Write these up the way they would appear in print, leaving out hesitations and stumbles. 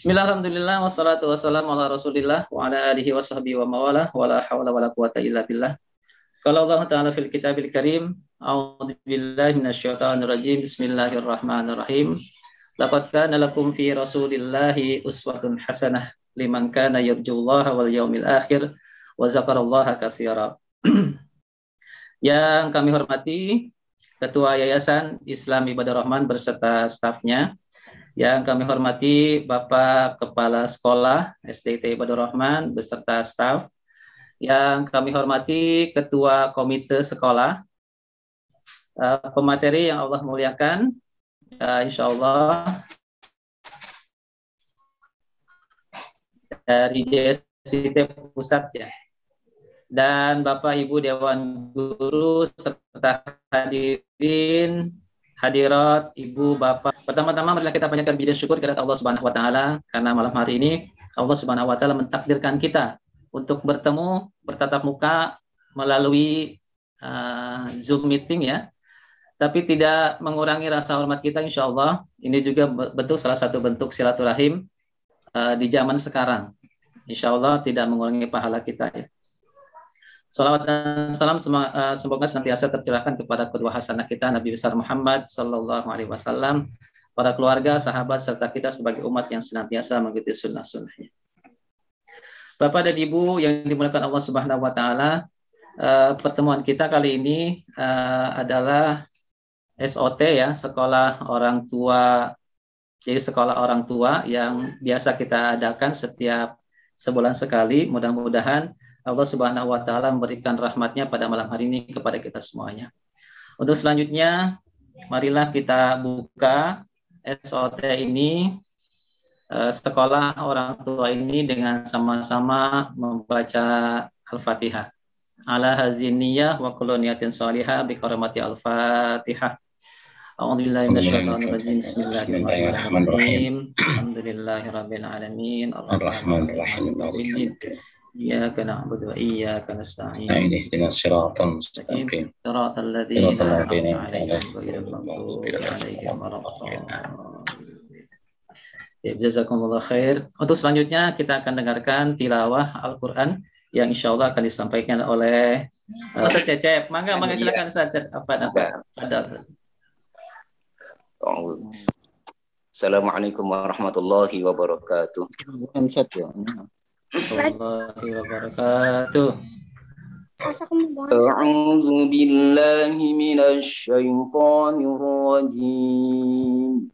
Bismillah, alhamdulillah, wassalatu wassalamu ala rasulillah wa ala alihi wa sahbihi wa mawalah wa la hawla wa la quwata illa billah. Kalau Allah Ta'ala fil kitabil karim, a'udzu billahi minasyaitonir rajim, bismillahirrahmanirrahim. Laqad kana lakum fi rasulillahi uswatun hasanah liman kana yarjullaha wal yaumil akhir wa zakarallaha katsira. Yang kami hormati Ketua Yayasan Islam Ibadah Rahman beserta stafnya. Yang kami hormati Bapak Kepala Sekolah SDIT Ibadah Rahman beserta staf. Yang kami hormati Ketua Komite Sekolah. Pemateri yang Allah muliakan, insya Allah dari JSIT Pusat ya. Dan Bapak Ibu Dewan Guru serta hadirat, Ibu, Bapak. Pertama-tama marilah kita panjatkan puji dan syukur kepada Allah Subhanahu wa taala karena malam hari ini Allah Subhanahu wa taala mentakdirkan kita untuk bertemu bertatap muka melalui Zoom meeting ya. Tapi tidak mengurangi rasa hormat kita, insya Allah. Ini juga bentuk salah satu bentuk silaturahim di zaman sekarang. Insya Allah tidak mengurangi pahala kita ya. Salawat dan salam semoga senantiasa tercurahkan kepada kedua hasanah kita Nabi besar Muhammad Sallallahu Alaihi Wasallam, para keluarga, sahabat serta kita sebagai umat yang senantiasa mengikuti sunnah-sunnahnya. Bapak dan Ibu yang dimuliakan Allah Subhanahu Wa Taala, pertemuan kita kali ini adalah SOT ya, sekolah orang tua. Jadi sekolah orang tua yang biasa kita adakan setiap sebulan sekali. Mudah-mudahan Allah Subhanahu wa taala memberikan rahmatnya pada malam hari ini kepada kita semuanya. Untuk selanjutnya, marilah kita buka SOT ini, sekolah orang tua ini dengan sama-sama membaca Al-Fatihah. Ala haziniyah wa kullu niyatin shalihah bi karamati Al-Fatihah. A'udzubillahi minasyaitonir rajim. Bismillahirrahmanirrahim. Alhamdulillahirabbil alamin. Arrahmanirrahim. إياك نعبد وإياك نستعين اهدنا الصراط المستقيم صراط الذين أنعمت عليهم غير المغضوب عليهم ولا الضالين. Jazakumullah khair. Untuk selanjutnya kita akan dengarkan tilawah Al-Quran yang insya Allah akan disampaikan oleh Ustaz Cecep. Mangga silakan Ustaz. Assalamualaikum warahmatullahi wabarakatuh. Warahmatullahi wabarakatuh. A'udzu billahi minasy syaithanir rajim.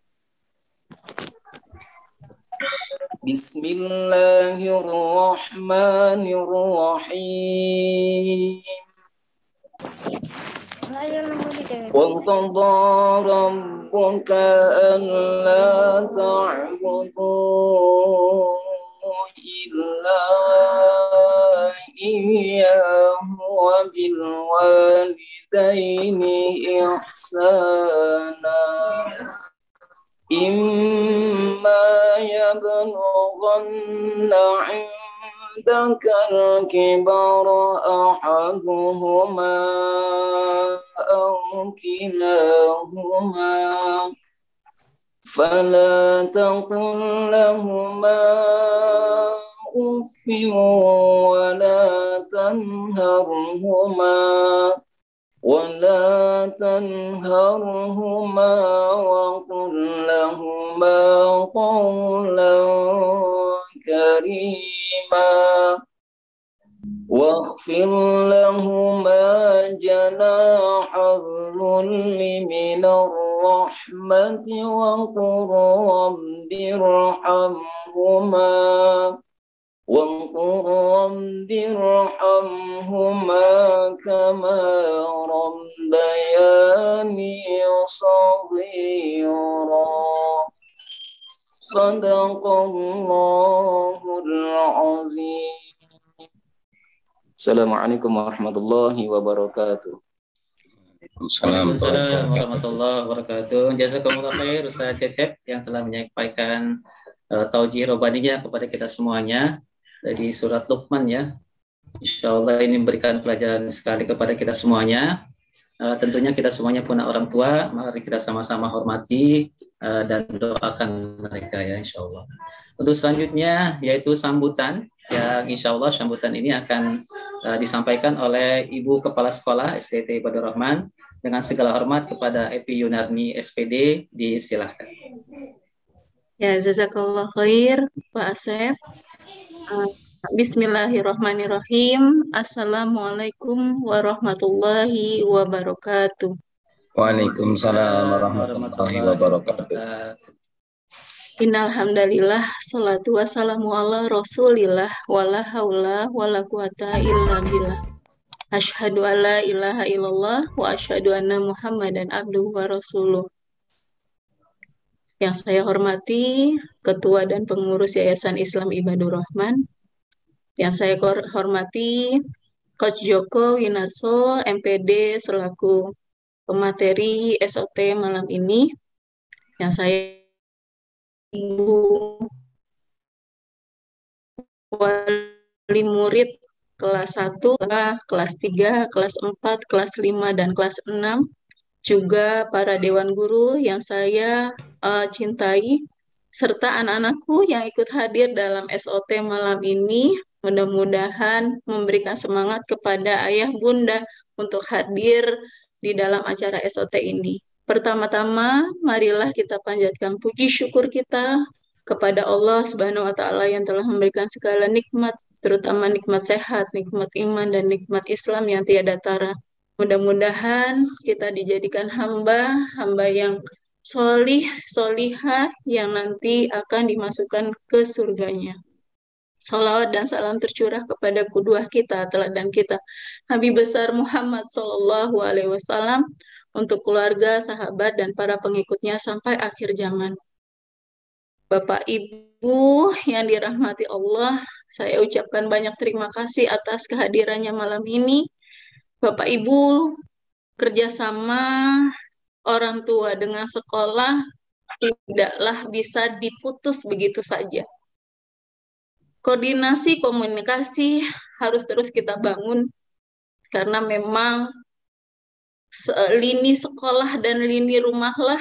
Bismillahirrahmanirrahim. Wa qadara rabbuka alla ta'budu إلا إياه وبالوالدين إحسانا إما يبلغن عندك الكبر أحدهما أو كلاهما فلا تقل لهما أف ولا تنهرهما وقل لهما قولا كريما واخفض لهما جناح الذل من الرحمة وقل رب ارحمهما كما ربياني صغيرا صدق الله العظيم. Assalamualaikum warahmatullahi wabarakatuh. Waalaikumsalam warahmatullahi wabarakatuh. Jazakumullah khair Ustaz Cecep yang telah menyampaikan taujih robaniyah kepada kita semuanya dari surat Luqman ya. Insya Allah ini memberikan pelajaran sekali kepada kita semuanya. Tentunya kita semuanya punya orang tua, mari kita sama-sama hormati dan doakan mereka ya insya Allah. Untuk selanjutnya yaitu sambutan yang insya Allah sambutan ini akan disampaikan oleh Ibu Kepala Sekolah SDIT Ibadur Rahman. Dengan segala hormat kepada Epi Yunarni SPD, disilahkan. Ya, jazakallah khair Pak Asep. Bismillahirrahmanirrahim. Assalamualaikum warahmatullahi wabarakatuh. Waalaikumsalam warahmatullahi wabarakatuh. Innalhamdalillah, salatu wassalamu ala rasulillah, wala haula wala quwata illa billah. Asyhadu alla ilaha illallah wa asyhadu anna Muhammadan abduhu wa rasuluh. Yang saya hormati Ketua dan Pengurus Yayasan Islam Ibadur Rahman. Yang saya hormati Coach Joko Winarso MPD selaku pemateri SOT malam ini. Yang saya Ibu wali murid kelas 1, kelas 3, kelas 4, kelas 5, dan kelas 6, juga para dewan guru yang saya cintai, serta anak-anakku yang ikut hadir dalam SOT malam ini. Mudah-mudahan memberikan semangat kepada ayah bunda untuk hadir di dalam acara SOT ini. Pertama-tama, marilah kita panjatkan puji syukur kita kepada Allah Subhanahu wa Ta'ala yang telah memberikan segala nikmat, terutama nikmat sehat, nikmat iman, dan nikmat Islam yang tiada tara. Mudah-mudahan kita dijadikan hamba yang solih, solihah, yang nanti akan dimasukkan ke surganya. Salawat dan salam tercurah kepada kuduah kita, teladan kita, Habib besar Muhammad Sallallahu Alaihi Wasallam, untuk keluarga, sahabat, dan para pengikutnya sampai akhir zaman. Bapak Ibu yang dirahmati Allah, saya ucapkan banyak terima kasih atas kehadirannya malam ini. Bapak Ibu, kerjasama orang tua dengan sekolah tidaklah bisa diputus begitu saja. Koordinasi komunikasi harus terus kita bangun, karena memang lini sekolah dan lini rumahlah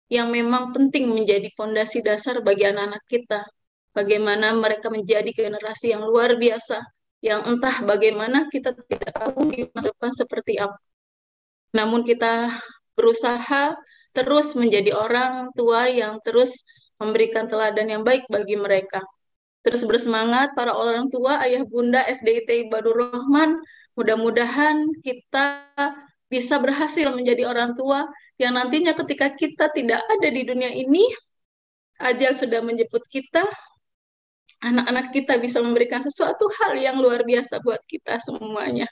yang memang penting menjadi fondasi dasar bagi anak-anak kita. Bagaimana mereka menjadi generasi yang luar biasa, yang entah bagaimana kita tidak tahu di masa depan seperti apa. Namun kita berusaha terus menjadi orang tua yang terus memberikan teladan yang baik bagi mereka. Terus bersemangat para orang tua, ayah bunda SDIT Ibadur Rahman, mudah-mudahan kita bisa berhasil menjadi orang tua yang nantinya ketika kita tidak ada di dunia ini, ajal sudah menjemput kita, anak-anak kita bisa memberikan sesuatu hal yang luar biasa buat kita semuanya.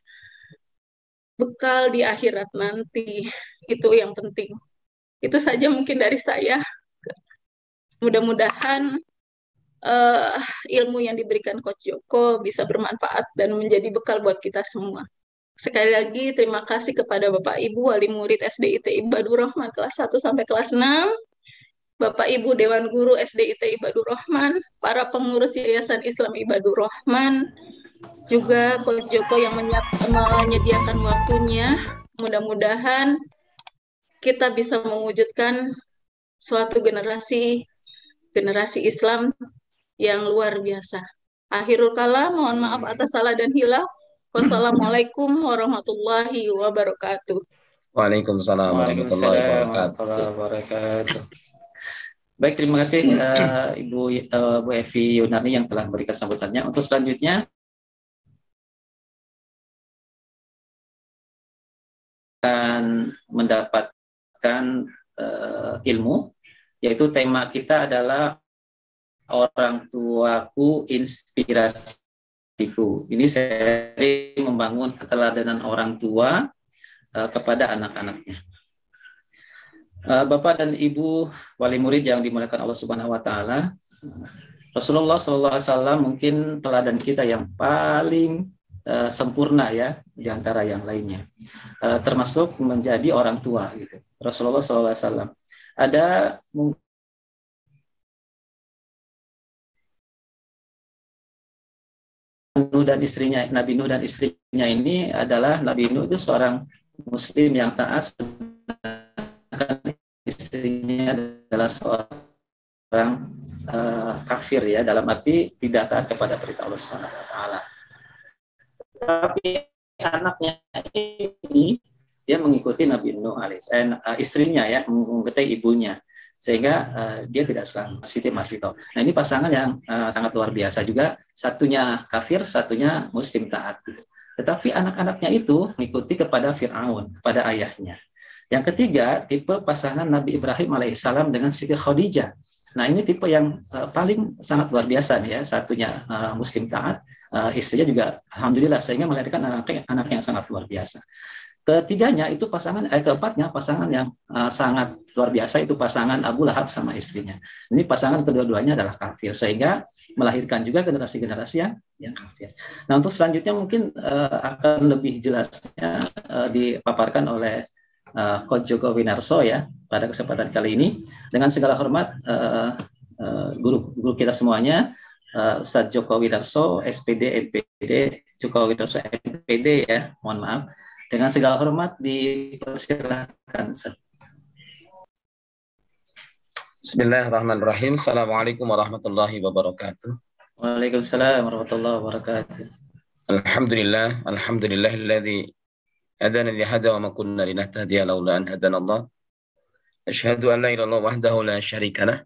Bekal di akhirat nanti, itu yang penting. Itu saja mungkin dari saya. Mudah-mudahan ilmu yang diberikan Coach Joko bisa bermanfaat dan menjadi bekal buat kita semua. Sekali lagi terima kasih kepada Bapak Ibu wali murid SDIT Ibadur Rahman kelas 1 sampai kelas 6, Bapak Ibu Dewan Guru SDIT Ibadur Rahman, para pengurus Yayasan Islam Ibadur Rahman, juga Coach Joko yang menyediakan waktunya. Mudah-mudahan kita bisa mewujudkan suatu generasi Islam yang luar biasa. Akhirul kalam, mohon maaf atas salah dan hilaf. Wassalamualaikum warahmatullahi wabarakatuh. Waalaikumsalam warahmatullahi wabarakatuh. Baik, terima kasih Ibu Evi Yunarni yang telah memberikan sambutannya. Untuk selanjutnya akan mendapatkan ilmu, yaitu tema kita adalah orang tuaku inspirasiku. Ini seri membangun keteladanan orang tua kepada anak-anaknya. Bapak dan Ibu wali murid yang dimuliakan Allah Subhanahu wa Ta'ala, Rasulullah SAW mungkin teladan kita yang paling sempurna ya di antara yang lainnya, termasuk menjadi orang tua gitu. Rasulullah SAW ada Nuh dan istrinya, Nabi Nuh dan istrinya ini adalah Nabi Nuh itu seorang muslim yang taat, sedangkan istrinya adalah adalah seorang kafir ya, dalam arti tidak taat kepada perintah Allah Subhanahu wa taala. Tapi anaknya ini dia mengikuti Nabi Nuh alaihissalam, istrinya ya, mengikuti ibunya, sehingga dia tidak selamat. Siti Masito. Nah, ini pasangan yang sangat luar biasa juga, satunya kafir, satunya muslim taat. Tetapi anak-anaknya itu mengikuti kepada Fir'aun, kepada ayahnya. Yang ketiga, tipe pasangan Nabi Ibrahim alaihissalam dengan Siti Khadijah. Nah, ini tipe yang paling sangat luar biasa nih ya. Satunya muslim taat, istrinya juga alhamdulillah, sehingga melahirkan anak yang sangat luar biasa. Ketiganya itu keempatnya pasangan yang sangat luar biasa, itu pasangan Abu Lahab sama istrinya. Ini pasangan kedua-duanya adalah kafir, sehingga melahirkan juga generasi-generasi yang kafir. Nah, untuk selanjutnya mungkin akan lebih jelasnya dipaparkan oleh Coach Joko Winarso ya pada kesempatan kali ini. Dengan segala hormat guru kita semuanya, Ustadz Joko Winarso, SPD, MPD, Joko Winarso, MPD ya, mohon maaf. Dengan segala hormat dipersilakan. Bismillahirrahmanirrahim. Assalamualaikum warahmatullahi wabarakatuh. Waalaikumsalam warahmatullahi wabarakatuh. Alhamdulillah, alhamdulillahilladzi hadana li hada wa ma kunna linahtadiya laula an hadana Allah. Asyhadu an la ilaha illallah wahdahu la syarika lah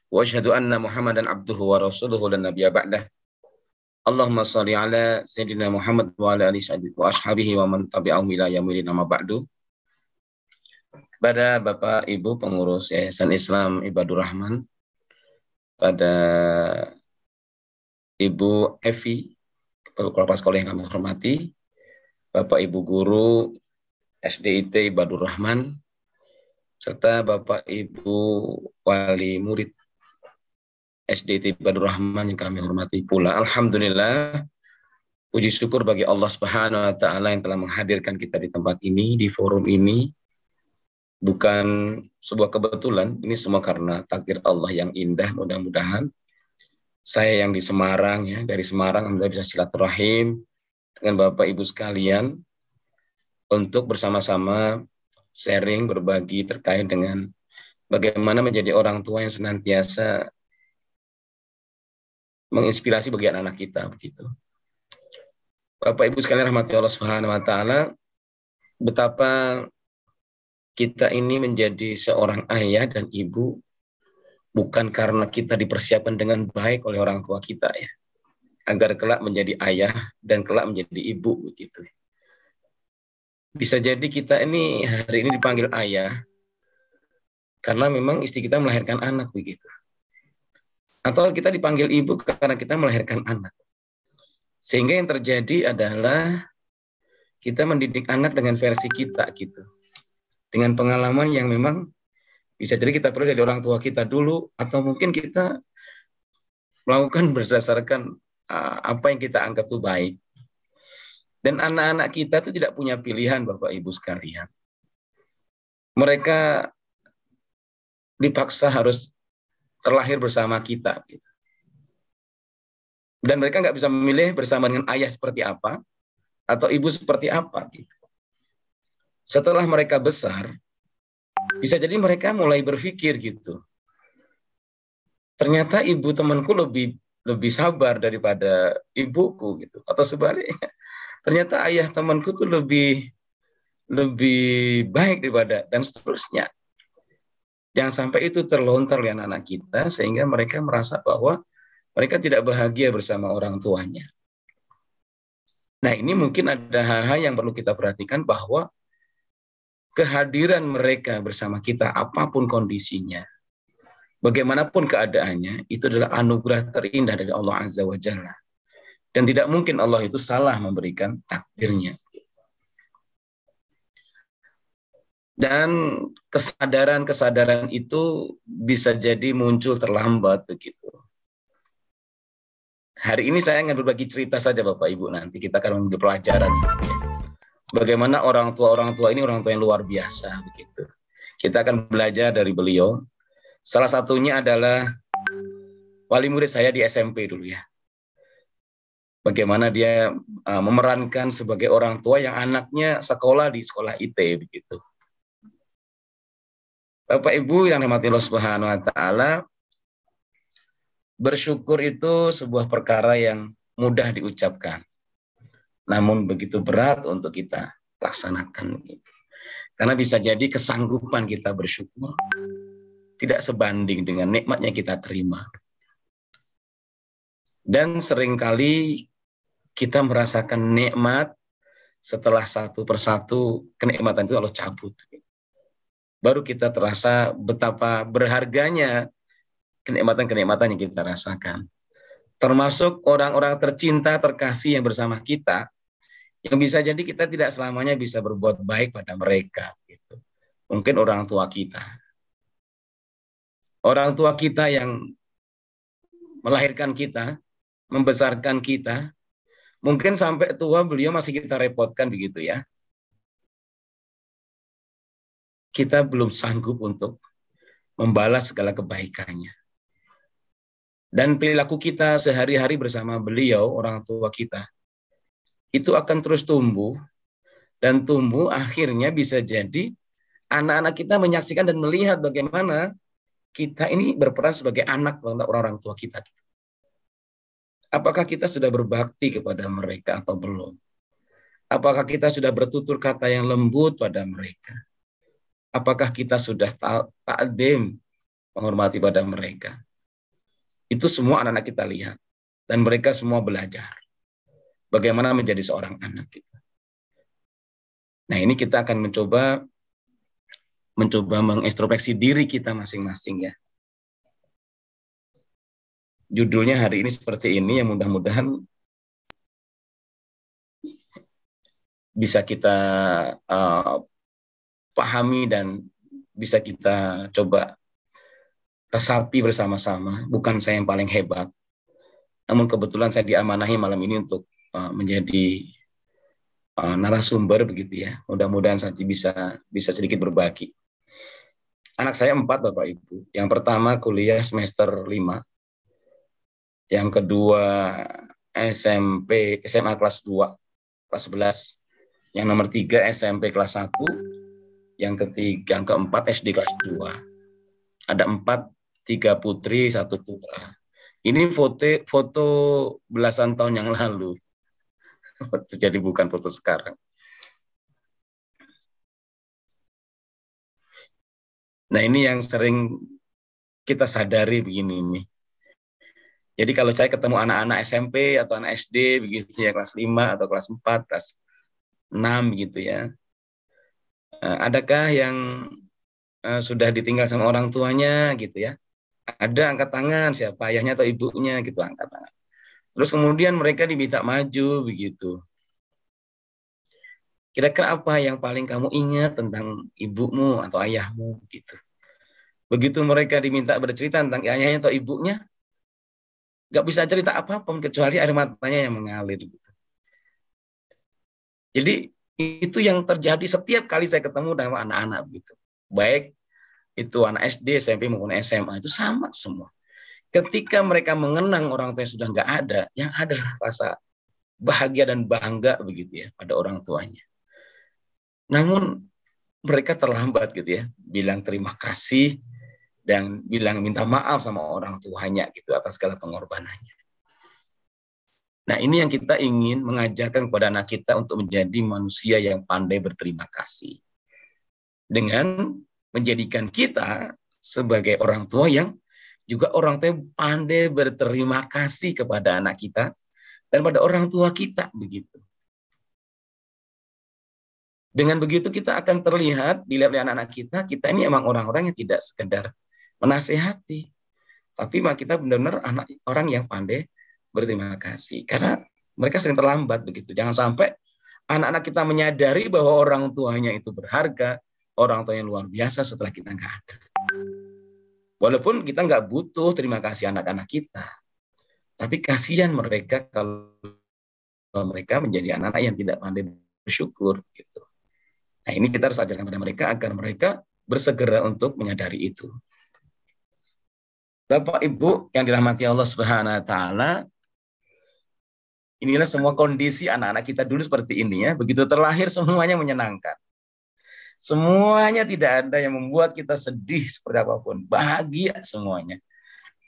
wa asyhadu anna Muhammadan abduhu wa rasuluhu la nabiyya ba'dah. Allahumma shalli ala sayyidina Muhammad wa ala alihi wa ashabihi wa man tabi'ahum ila yaumil amma ba'du. Pada Bapak Ibu pengurus Yayasan Islam Ibadur Rahman, pada Ibu Evi, kepala sekolah yang kami hormati, Bapak Ibu guru SDIT Ibadur Rahman, serta Bapak Ibu wali murid SDIT Ibadur Rahman yang kami hormati pula. Alhamdulillah, puji syukur bagi Allah Subhanahu wa taala yang telah menghadirkan kita di tempat ini, di forum ini. Bukan sebuah kebetulan, ini semua karena takdir Allah yang indah. Mudah-mudahan saya yang di Semarang ya, dari Semarang Anda bisa silaturahim dengan Bapak Ibu sekalian untuk bersama-sama sharing, berbagi terkait dengan bagaimana menjadi orang tua yang senantiasa menginspirasi bagi anak-anak kita begitu. Bapak Ibu sekalian rahmati Allah Subhanahu wa taala, betapa kita ini menjadi seorang ayah dan ibu bukan karena kita dipersiapkan dengan baik oleh orang tua kita ya, agar kelak menjadi ayah dan kelak menjadi ibu begitu. Bisa jadi kita ini hari ini dipanggil ayah karena memang istri kita melahirkan anak begitu. Atau kita dipanggil ibu karena kita melahirkan anak. Sehingga yang terjadi adalah kita mendidik anak dengan versi kita gitu. Dengan pengalaman yang memang bisa jadi kita perlu dari orang tua kita dulu, atau mungkin kita melakukan berdasarkan apa yang kita anggap itu baik. Dan anak-anak kita itu tidak punya pilihan Bapak Ibu sekalian. Mereka dipaksa harus terlahir bersama kita. Gitu. Dan mereka nggak bisa memilih bersama dengan ayah seperti apa, atau ibu seperti apa. Gitu. Setelah mereka besar, bisa jadi mereka mulai berpikir gitu. Ternyata ibu temanku lebih sabar daripada ibuku gitu, atau sebaliknya. Ternyata ayah temanku tuh lebih baik daripada, dan seterusnya. Jangan sampai itu terlontar oleh anak-anak kita sehingga mereka merasa bahwa mereka tidak bahagia bersama orang tuanya. Nah, ini mungkin ada hal-hal yang perlu kita perhatikan, bahwa kehadiran mereka bersama kita apapun kondisinya, bagaimanapun keadaannya, itu adalah anugerah terindah dari Allah Azza wa Jalla. Dan tidak mungkin Allah itu salah memberikan takdirnya. Dan kesadaran itu bisa jadi muncul terlambat begitu. Hari ini saya ingin berbagi cerita saja Bapak Ibu, nanti kita akan mengambil pelajaran. Bagaimana orang tua ini orang tua yang luar biasa begitu. Kita akan belajar dari beliau. Salah satunya adalah wali murid saya di SMP dulu ya. Bagaimana dia memerankan sebagai orang tua yang anaknya sekolah di sekolah IT begitu. Bapak Ibu yang dirahmati Allah Subhanahu wa taala, bersyukur itu sebuah perkara yang mudah diucapkan, namun begitu berat untuk kita laksanakan. Karena bisa jadi kesanggupan kita bersyukur tidak sebanding dengan nikmat yang kita terima. Dan seringkali kita merasakan nikmat setelah satu persatu kenikmatan itu Allah cabut. Baru kita terasa betapa berharganya kenikmatan-kenikmatan yang kita rasakan. Termasuk orang-orang tercinta, terkasih yang bersama kita, yang bisa jadi kita tidak selamanya bisa berbuat baik pada mereka. Gitu. Mungkin orang tua kita. Orang tua kita yang melahirkan kita, membesarkan kita, mungkin sampai tua beliau masih kita repotkan begitu ya. Kita belum sanggup untuk membalas segala kebaikannya. Dan perilaku kita sehari-hari bersama beliau, orang tua kita, itu akan terus tumbuh, dan tumbuh akhirnya bisa jadi anak-anak kita menyaksikan dan melihat bagaimana kita ini berperan sebagai anak orang-orang tua kita. Apakah kita sudah berbakti kepada mereka atau belum? Apakah kita sudah bertutur kata yang lembut pada mereka? Apakah kita sudah ta'zim, menghormati pada mereka? Itu semua anak-anak kita lihat. Dan mereka semua belajar bagaimana menjadi seorang anak kita. Nah, ini kita akan mencoba mengintrospeksi diri kita masing-masing ya. Judulnya hari ini seperti ini, yang mudah-mudahan bisa kita pahami dan bisa kita coba resapi bersama-sama. Bukan saya yang paling hebat, namun kebetulan saya diamanahi malam ini untuk menjadi narasumber begitu ya. Mudah-mudahan saya bisa sedikit berbagi. Anak saya 4 Bapak Ibu. Yang pertama kuliah semester 5. Yang kedua SMA kelas 2, kelas 11. Yang nomor 3 SMP kelas 1. Yang keempat SD kelas 2. Ada 3 putri, 1 putra. Ini foto belasan tahun yang lalu. Jadi bukan foto sekarang. Nah, ini yang sering kita sadari begini nih. Jadi kalau saya ketemu anak-anak SMP atau anak SD begitu ya, kelas 5 atau kelas 4, kelas 6 begitu ya. Adakah yang sudah ditinggal sama orang tuanya gitu ya? Ada, angkat tangan, siapa ayahnya atau ibunya gitu, angkat tangan. Terus kemudian mereka diminta maju begitu. Kira-kira apa yang paling kamu ingat tentang ibumu atau ayahmu gitu. Begitu mereka diminta bercerita tentang ayahnya atau ibunya, nggak bisa cerita apapun kecuali air matanya yang mengalir gitu. Jadi itu yang terjadi setiap kali saya ketemu dengan anak-anak gitu. Baik itu anak SD, SMP maupun SMA, itu sama semua. Ketika mereka mengenang orang tua yang sudah nggak ada, yang ada rasa bahagia dan bangga begitu ya pada orang tuanya. Namun mereka terlambat gitu ya, bilang terima kasih dan bilang minta maaf sama orang tuanya gitu atas segala pengorbanannya. Nah, ini yang kita ingin mengajarkan kepada anak kita untuk menjadi manusia yang pandai berterima kasih. Dengan menjadikan kita sebagai orang tua yang juga orang tua yang pandai berterima kasih kepada anak kita dan pada orang tua kita begitu. Dengan begitu kita akan terlihat dilihat oleh anak-anak kita ini emang orang-orang yang tidak sekedar menasehati, tapi kita benar-benar orang yang pandai berterima kasih. Karena mereka sering terlambat begitu. Jangan sampai anak-anak kita menyadari bahwa orang tuanya itu berharga, orang tuanya luar biasa setelah kita nggak ada. Walaupun kita nggak butuh terima kasih anak-anak kita, tapi kasihan mereka kalau mereka menjadi anak-anak yang tidak pandai bersyukur gitu. Nah, ini kita harus ajarkan kepada mereka agar mereka bersegera untuk menyadari itu. Bapak Ibu yang dirahmati Allah Subhanahu wa taala, inilah semua kondisi anak-anak kita dulu seperti ini ya. Begitu terlahir semuanya menyenangkan. Semuanya tidak ada yang membuat kita sedih seperti apapun. Bahagia semuanya.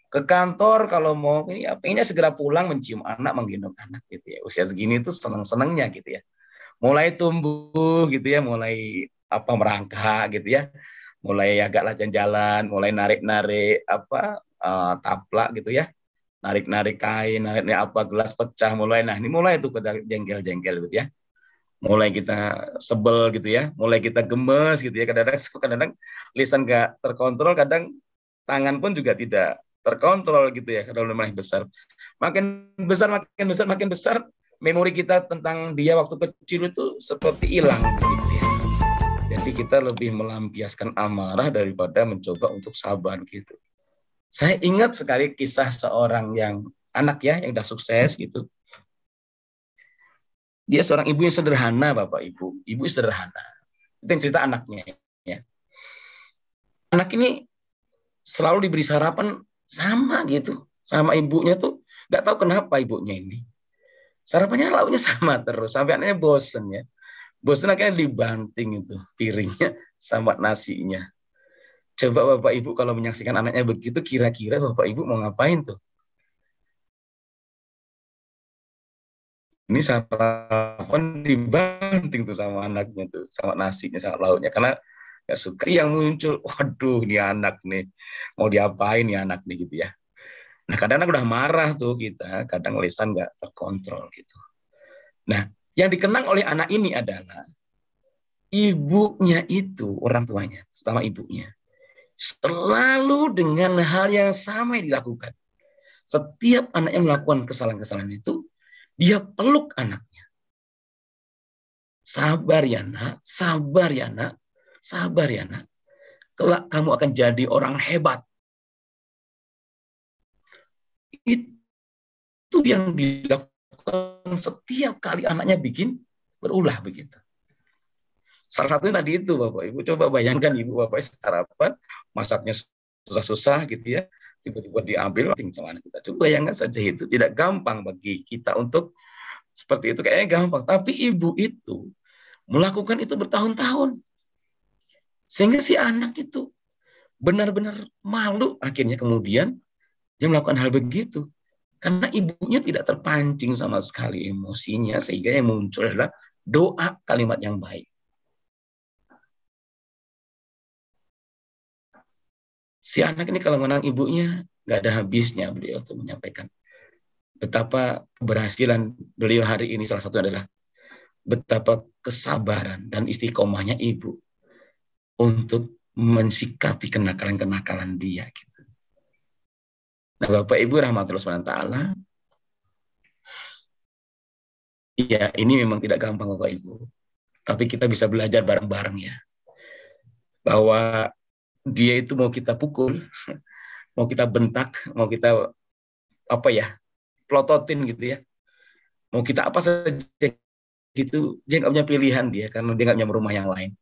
Ke kantor kalau mau, ya pengennya segera pulang mencium anak, menggendong anak gitu ya. Usia segini tuh seneng-senengnya gitu ya. Mulai tumbuh gitu ya, mulai merangkak gitu ya. Mulai agak jalan-jalan, mulai narik-narik taplak gitu ya. Narik-narik kain, narik gelas pecah mulai. Nah, ini mulai tuh kita jengkel-jengkel gitu ya. Mulai kita sebel gitu ya, mulai kita gemes gitu ya. Kadang-kadang lisan nggak terkontrol, kadang tangan pun juga tidak terkontrol gitu ya. Kalau mulai besar, makin besar, memori kita tentang dia waktu kecil itu seperti hilang gitu ya. Jadi kita lebih melampiaskan amarah daripada mencoba untuk sabar gitu. Saya ingat sekali kisah seorang yang anak ya, yang udah sukses gitu. Dia seorang ibu yang sederhana, Bapak Ibu. Ibu sederhana. Itu yang cerita anaknya. Ya. Anak ini selalu diberi sarapan sama gitu. Sama ibunya tuh. Nggak tahu kenapa ibunya ini. Sarapannya lauknya sama terus. Sampai anaknya bosen ya. Bosen akhirnya dibanting itu piringnya sama nasinya. Coba Bapak Ibu kalau menyaksikan anaknya begitu, kira-kira Bapak Ibu mau ngapain tuh? Ini sarapan dibanting tuh sama anaknya tuh, sama nasinya, sama lauknya, karena nggak suka. Yang muncul, waduh, ini anak nih, mau diapain nih anak nih gitu ya. Nah, kadang-kadang udah marah tuh kita, kadang lisan nggak terkontrol gitu. Nah, yang dikenang oleh anak ini adalah ibunya itu, orang tuanya, terutama ibunya, selalu dengan hal yang sama yang dilakukan. Setiap anaknya melakukan kesalahan-kesalahan itu, dia peluk anaknya. Sabar ya nak, sabar ya nak, sabar ya nak. Kelak kamu akan jadi orang hebat. Itu yang dilakukan setiap kali anaknya bikin berulah begitu. Salah satunya tadi itu Bapak Ibu, coba bayangkan Ibu Bapak sarapan, masaknya susah-susah gitu ya, tiba-tiba diambil sama anak kita. Coba bayangkan saja, itu tidak gampang bagi kita untuk seperti itu, kayaknya gampang. Tapi ibu itu melakukan itu bertahun-tahun. Sehingga si anak itu benar-benar malu akhirnya kemudian dia melakukan hal begitu. Karena ibunya tidak terpancing sama sekali emosinya, sehingga yang muncul adalah doa kalimat yang baik. Si anak ini kalau menang ibunya, nggak ada habisnya beliau tuh menyampaikan betapa keberhasilan beliau hari ini. Salah satu adalah betapa kesabaran dan istiqomahnya ibu untuk mensikapi kenakalan-kenakalan dia. Gitu. Nah, Bapak Ibu rahmatullah SWT, ya ini memang tidak gampang Bapak Ibu, tapi kita bisa belajar bareng-bareng ya, bahwa dia itu mau kita pukul, mau kita bentak, mau kita plototin gitu ya, mau kita apa saja gitu, dia nggak punya pilihan dia, karena dia nggak punya rumah yang lain,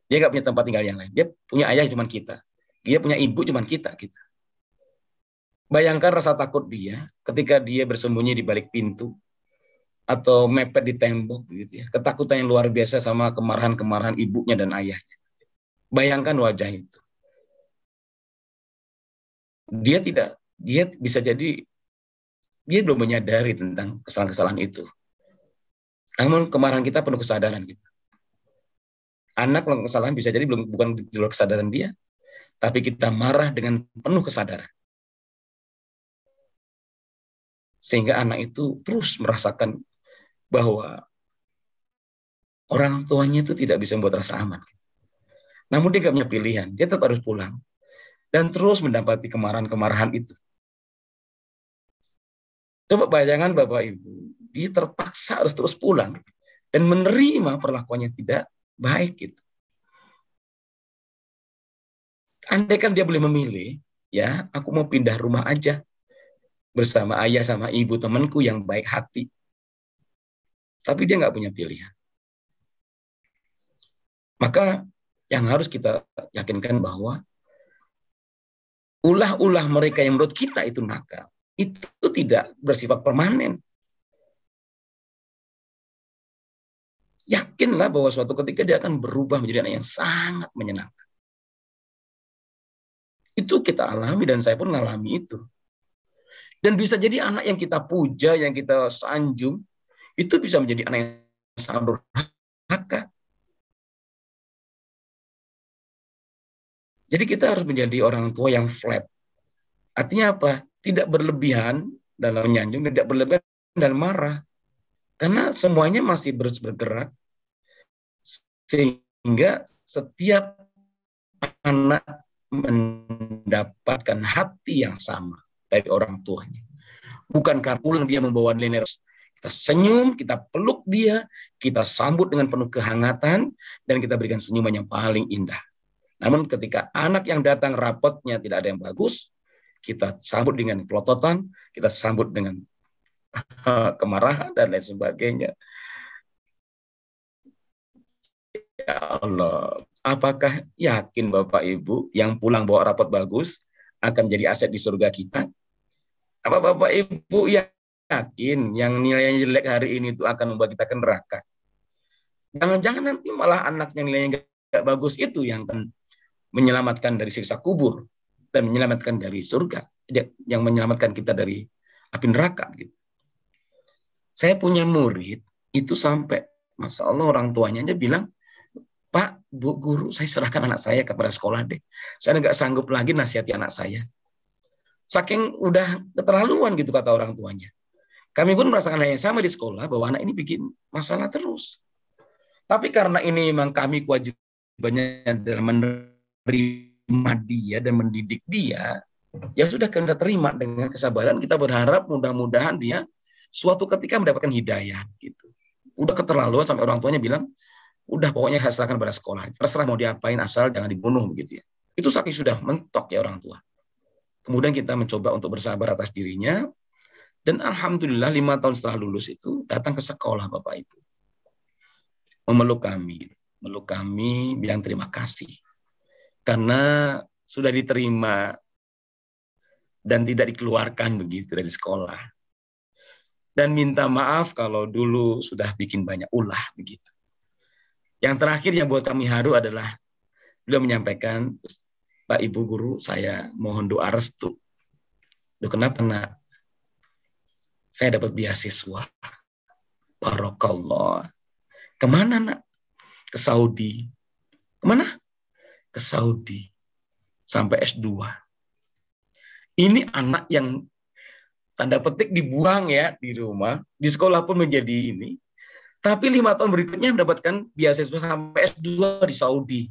dia nggak punya tempat tinggal yang lain, dia punya ayah cuma kita, dia punya ibu cuma kita gitu. Bayangkan rasa takut dia ketika dia bersembunyi di balik pintu atau mepet di tembok gitu ya, ketakutan yang luar biasa sama kemarahan ibunya dan ayahnya. Bayangkan wajah itu. Dia bisa jadi dia belum menyadari tentang kesalahan-kesalahan itu. Namun kemarahan kita penuh kesadaran gitu. Anak melakukan kesalahan bisa jadi bukan di luar kesadaran dia, tapi kita marah dengan penuh kesadaran. Sehingga anak itu terus merasakan bahwa orang tuanya itu tidak bisa membuat rasa aman. Namun dia nggak punya pilihan, dia tetap harus pulang. Dan terus mendapati kemarahan-kemarahan itu. Coba bayangkan Bapak Ibu, dia terpaksa harus terus pulang dan menerima perlakuannya tidak baik gitu. Andai kan dia boleh memilih, ya aku mau pindah rumah aja bersama ayah sama ibu temanku yang baik hati. Tapi dia nggak punya pilihan. Maka yang harus kita yakinkan bahwa ulah-ulah mereka yang menurut kita itu nakal, itu tidak bersifat permanen. yakinlah bahwa suatu ketika dia akan berubah menjadi anak yang sangat menyenangkan. Itu kita alami dan saya pun mengalami itu. Dan bisa jadi anak yang kita puja, yang kita sanjung, itu bisa menjadi anak yang sangat durhaka. Jadi kita harus menjadi orang tua yang flat. Artinya apa? Tidak berlebihan dalam menyanjung, tidak berlebihan dalam marah. Karena semuanya masih bergerak. Sehingga setiap anak mendapatkan hati yang sama dari orang tuanya. Bukan karena pulang dia membawa nilai. Kita senyum, kita peluk dia, kita sambut dengan penuh kehangatan, dan kita berikan senyuman yang paling indah. Namun ketika anak yang datang rapotnya tidak ada yang bagus, kita sambut dengan pelototan, kita sambut dengan kemarahan dan lain sebagainya. Ya Allah, apakah yakin Bapak Ibu yang pulang bawa rapot bagus akan menjadi aset di surga kita? Apa Bapak Ibu yakin yang nilainya jelek hari ini itu akan membawa kita ke neraka? Jangan-jangan nanti malah anak yang nilainya nggak bagus itu yang akan menyelamatkan dari siksa kubur dan menyelamatkan dari surga, yang menyelamatkan kita dari api neraka. Gitu. Saya punya murid itu sampai, Masya Allah, orang tuanya aja bilang, Pak, Bu Guru, saya serahkan anak saya kepada sekolah deh. Saya nggak sanggup lagi nasihati anak saya. Saking udah keterlaluan gitu kata orang tuanya. Kami pun merasakan hal yang sama di sekolah, bahwa anak ini bikin masalah terus. Tapi karena ini memang kami kewajibannya dalam menerima dia dan mendidik dia, ya sudah kita terima dengan kesabaran. Kita berharap mudah-mudahan dia suatu ketika mendapatkan hidayah gitu. Udah keterlaluan sampai orang tuanya bilang, udah pokoknya saya serahkan pada sekolah, terserah mau diapain asal jangan dibunuh begitu ya. Itu saking sudah mentok ya orang tua. Kemudian kita mencoba untuk bersabar atas dirinya, dan alhamdulillah 5 tahun setelah lulus itu datang ke sekolah Bapak Ibu, memeluk kami bilang terima kasih karena sudah diterima dan tidak dikeluarkan begitu dari sekolah, dan minta maaf kalau dulu sudah bikin banyak ulah begitu. Yang terakhir yang buat kami haru adalah beliau menyampaikan, Pak Ibu Guru, saya mohon doa restu. Loh, kenapa nak? Saya dapat beasiswa. Barakallah. Kemana nak? Ke Saudi. Kemana? Ke Saudi. Sampai S2. Ini anak yang tanda petik dibuang ya di rumah. Di sekolah pun menjadi ini. Tapi 5 tahun berikutnya mendapatkan beasiswa sampai S2 di Saudi.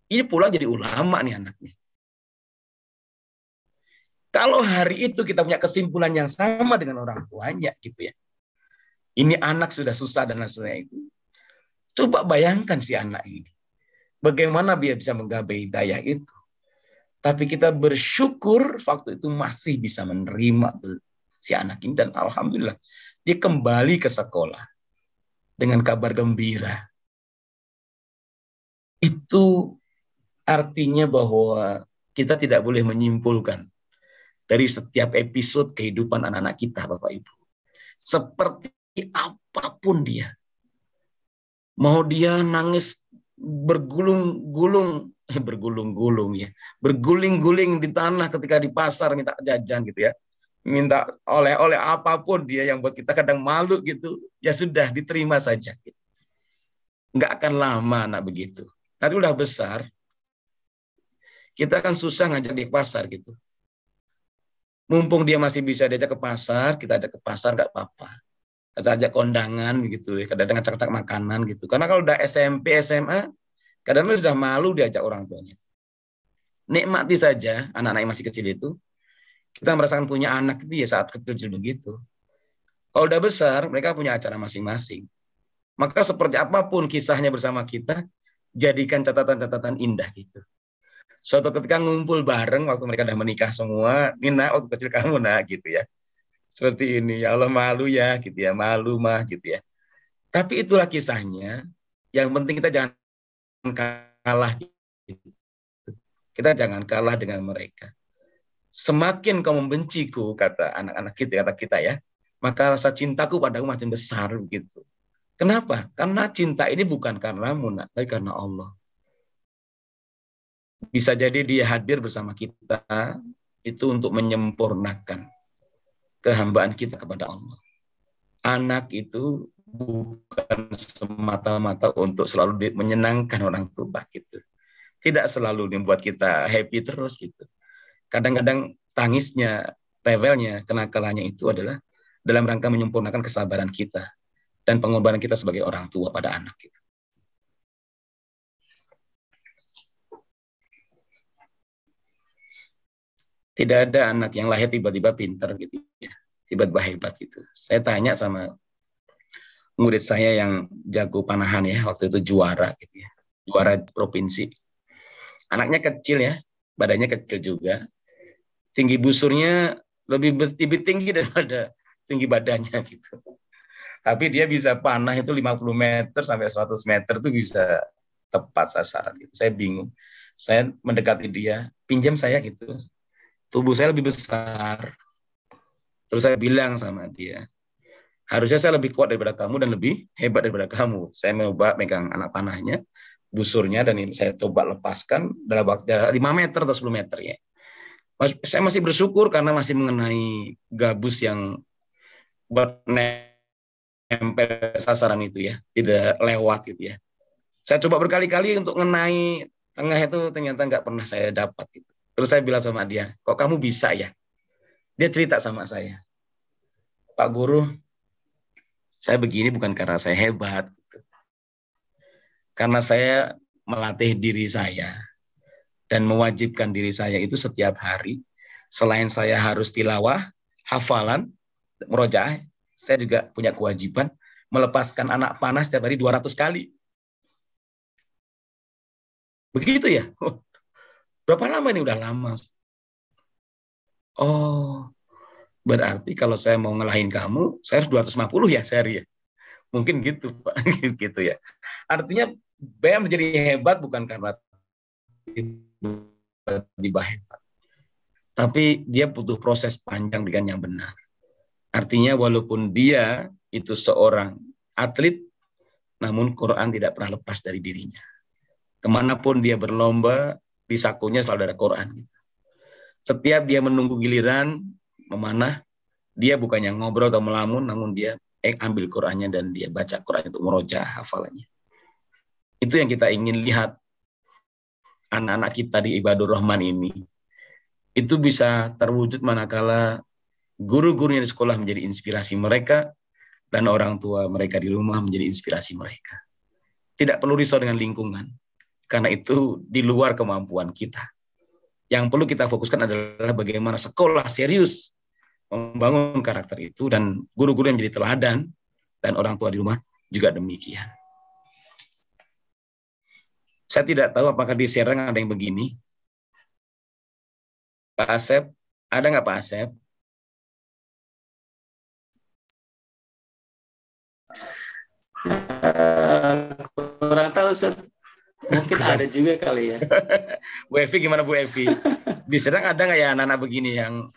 Ini pulang jadi ulama nih anaknya. Kalau hari itu kita punya kesimpulan yang sama dengan orang tuanya gitu ya. Ini anak sudah susah dan lain-lain itu. Coba bayangkan si anak ini. Bagaimana dia bisa menggapai hidayah itu. Tapi kita bersyukur waktu itu masih bisa menerima si anak ini. Dan alhamdulillah dia kembali ke sekolah dengan kabar gembira. Itu artinya bahwa kita tidak boleh menyimpulkan dari setiap episode kehidupan anak-anak kita, Bapak Ibu. Seperti apapun dia. Mau dia nangis bergulung-gulung ya. Berguling-guling di tanah ketika di pasar minta jajan gitu ya. Minta oleh-oleh apapun dia yang buat kita kadang malu gitu. Ya sudah, diterima saja. Gitu. Nggak akan lama anak begitu. Nanti udah besar, kita akan susah ngajak di pasar gitu. Mumpung dia masih bisa diajak ke pasar, kita ajak ke pasar nggak apa-apa. Kita ajak kondangan gitu ya, kadang-kadang ngacak-ngacak makanan gitu. Karena kalau udah SMP, SMA, kadang-kadang sudah malu diajak orang tuanya. Nikmati saja anak-anak yang masih kecil itu. Kita merasakan punya anak itu ya saat kecil begitu. Kalau udah besar, mereka punya acara masing-masing. Maka seperti apapun kisahnya bersama kita, jadikan catatan-catatan indah gitu. Suatu ketika ngumpul bareng waktu mereka udah menikah semua, ini nak waktu kecil kamu nak gitu ya. Seperti ini, ya Allah malu ya gitu ya, malu mah gitu ya. Tapi itulah kisahnya. Yang penting kita jangan kalah gitu. Kita jangan kalah dengan mereka. Semakin kau membenciku, kata anak-anak kita, kata kita ya, maka rasa cintaku padamu makin besar begitu. Kenapa? Karena cinta ini bukan karenamu, nak, tapi karena Allah. Bisa jadi dia hadir bersama kita itu untuk menyempurnakan kehambaan kita kepada Allah. Anak itu bukan semata-mata untuk selalu menyenangkan orang tua gitu. Tidak selalu membuat kita happy terus gitu. Kadang-kadang tangisnya, rewelnya, kenakalannya itu adalah dalam rangka menyempurnakan kesabaran kita dan pengorbanan kita sebagai orang tua pada anak gitu. Tidak ada anak yang lahir tiba-tiba pintar gitu ya, tiba-tiba hebat gitu. Saya tanya sama murid saya yang jago panahan ya, waktu itu juara gitu ya, juara provinsi. Anaknya kecil ya, badannya kecil juga, tinggi busurnya lebih tinggi daripada tinggi badannya gitu. Tapi dia bisa panah itu 50 meter sampai 100 meter tuh bisa tepat sasaran gitu. Saya bingung. Saya mendekati dia, pinjam saya gitu. Tubuh saya lebih besar. Terus saya bilang sama dia, harusnya saya lebih kuat daripada kamu dan lebih hebat daripada kamu. Saya mencoba megang anak panahnya, busurnya, dan ini saya coba lepaskan dalam waktu 5 meter atau 10 meter ya. Saya masih bersyukur karena masih mengenai gabus yang nempel sasaran itu ya, tidak lewat gitu ya. Saya coba berkali-kali untuk mengenai tengah itu, ternyata nggak pernah saya dapat gitu. Terus saya bilang sama dia, kok kamu bisa ya? Dia cerita sama saya, Pak Guru, saya begini bukan karena saya hebat gitu. Karena saya melatih diri saya dan mewajibkan diri saya itu setiap hari. Selain saya harus tilawah, hafalan, murojaah, saya juga punya kewajiban melepaskan anak panah setiap hari 200 kali. Begitu ya? Berapa lama ini? Udah lama. Oh, berarti kalau saya mau ngelahin kamu, saya harus 250 ya sehari ya? Mungkin gitu, Pak. Gitu ya. Artinya BM menjadi hebat bukan karena tiba-tiba hebat. Tapi dia butuh proses panjang dengan yang benar. Artinya walaupun dia itu seorang atlet, namun Quran tidak pernah lepas dari dirinya. Kemanapun dia berlomba, di sakunya selalu ada Quran. Setiap dia menunggu giliran memanah, dia bukannya ngobrol atau melamun, namun dia ambil Qurannya dan dia baca Quran untuk murojaah hafalannya. Itu yang kita ingin lihat anak-anak kita di Ibadur Rahman ini. Itu bisa terwujud manakala guru-gurunya di sekolah menjadi inspirasi mereka dan orang tua mereka di rumah menjadi inspirasi mereka. Tidak perlu risau dengan lingkungan, karena itu di luar kemampuan kita. Yang perlu kita fokuskan adalah bagaimana sekolah serius membangun karakter itu dan guru-guru yang menjadi teladan dan orang tua di rumah juga demikian. Saya tidak tahu apakah di Serang ada yang begini. Pak Asep, ada nggak Pak Asep? Kurang tahu, Ustaz. Mungkin ada juga kali ya. Bu Evi, gimana Bu Evi? Di Serang ada nggak ya anak-anak begini yang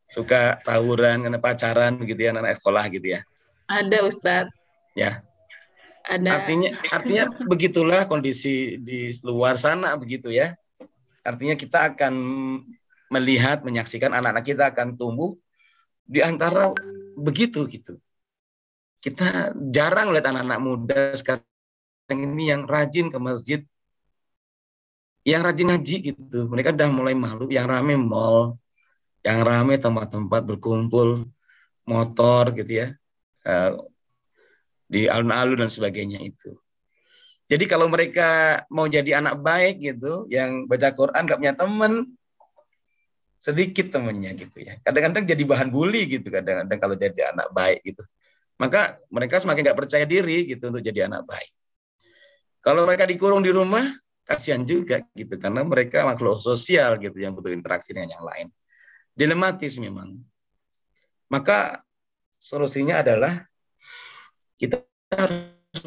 suka tawuran, karena pacaran begitu ya, anak-anak sekolah gitu ya? Ada, Ustadz. Ya. Ada. Artinya begitulah kondisi di luar sana begitu ya. Artinya kita akan melihat, menyaksikan anak-anak kita akan tumbuh di antara begitu gitu. Kita jarang lihat anak-anak muda sekarang ini yang rajin ke masjid, yang rajin ngaji gitu. Mereka udah mulai malu. Yang rame mall, yang rame tempat-tempat berkumpul, motor gitu ya, di alun-alun dan sebagainya itu. Jadi kalau mereka mau jadi anak baik gitu, yang baca Quran gak punya teman, sedikit temennya gitu ya. Kadang-kadang jadi bahan bully gitu, kadang-kadang kalau jadi anak baik gitu. Maka mereka semakin gak percaya diri gitu untuk jadi anak baik. Kalau mereka dikurung di rumah, kasihan juga gitu, karena mereka makhluk sosial gitu yang butuh interaksi dengan yang lain. Dilematis memang. Maka solusinya adalah kita harus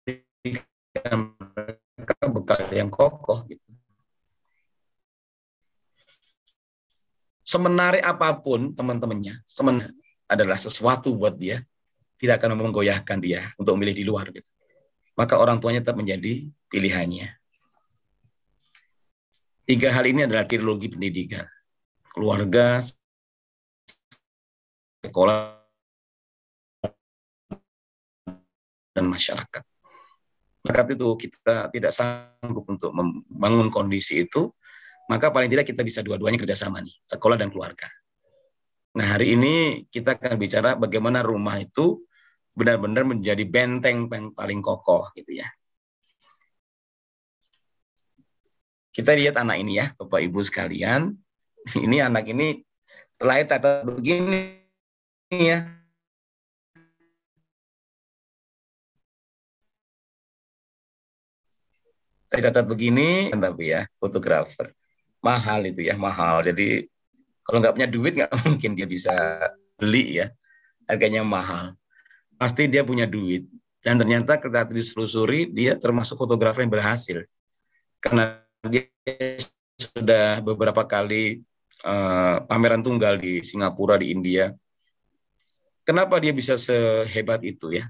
memberikan mereka bekal yang kokoh gitu. Semenarik apapun teman-temannya, adalah sesuatu buat dia, tidak akan menggoyahkan dia untuk memilih di luar gitu. Maka orang tuanya tetap menjadi pilihannya. 3 hal ini adalah trilogi pendidikan. Keluarga, sekolah, dan masyarakat. Maka itu kita tidak sanggup untuk membangun kondisi itu, maka paling tidak kita bisa dua-duanya kerjasama nih, sekolah dan keluarga. Nah, hari ini kita akan bicara bagaimana rumah itu benar-benar menjadi benteng yang paling kokoh gitu ya. Kita lihat anak ini ya, Bapak Ibu sekalian. Ini anak ini lahir cacat begini ya. Cacat begini, tapi ya fotografer. Mahal itu ya, mahal. Jadi kalau nggak punya duit nggak mungkin dia bisa beli ya. Harganya mahal. Pasti dia punya duit. Dan ternyata ketika ditelusuri, dia termasuk fotografer yang berhasil. Karena dia sudah beberapa kali pameran tunggal di Singapura, di India. Kenapa dia bisa sehebat itu ya?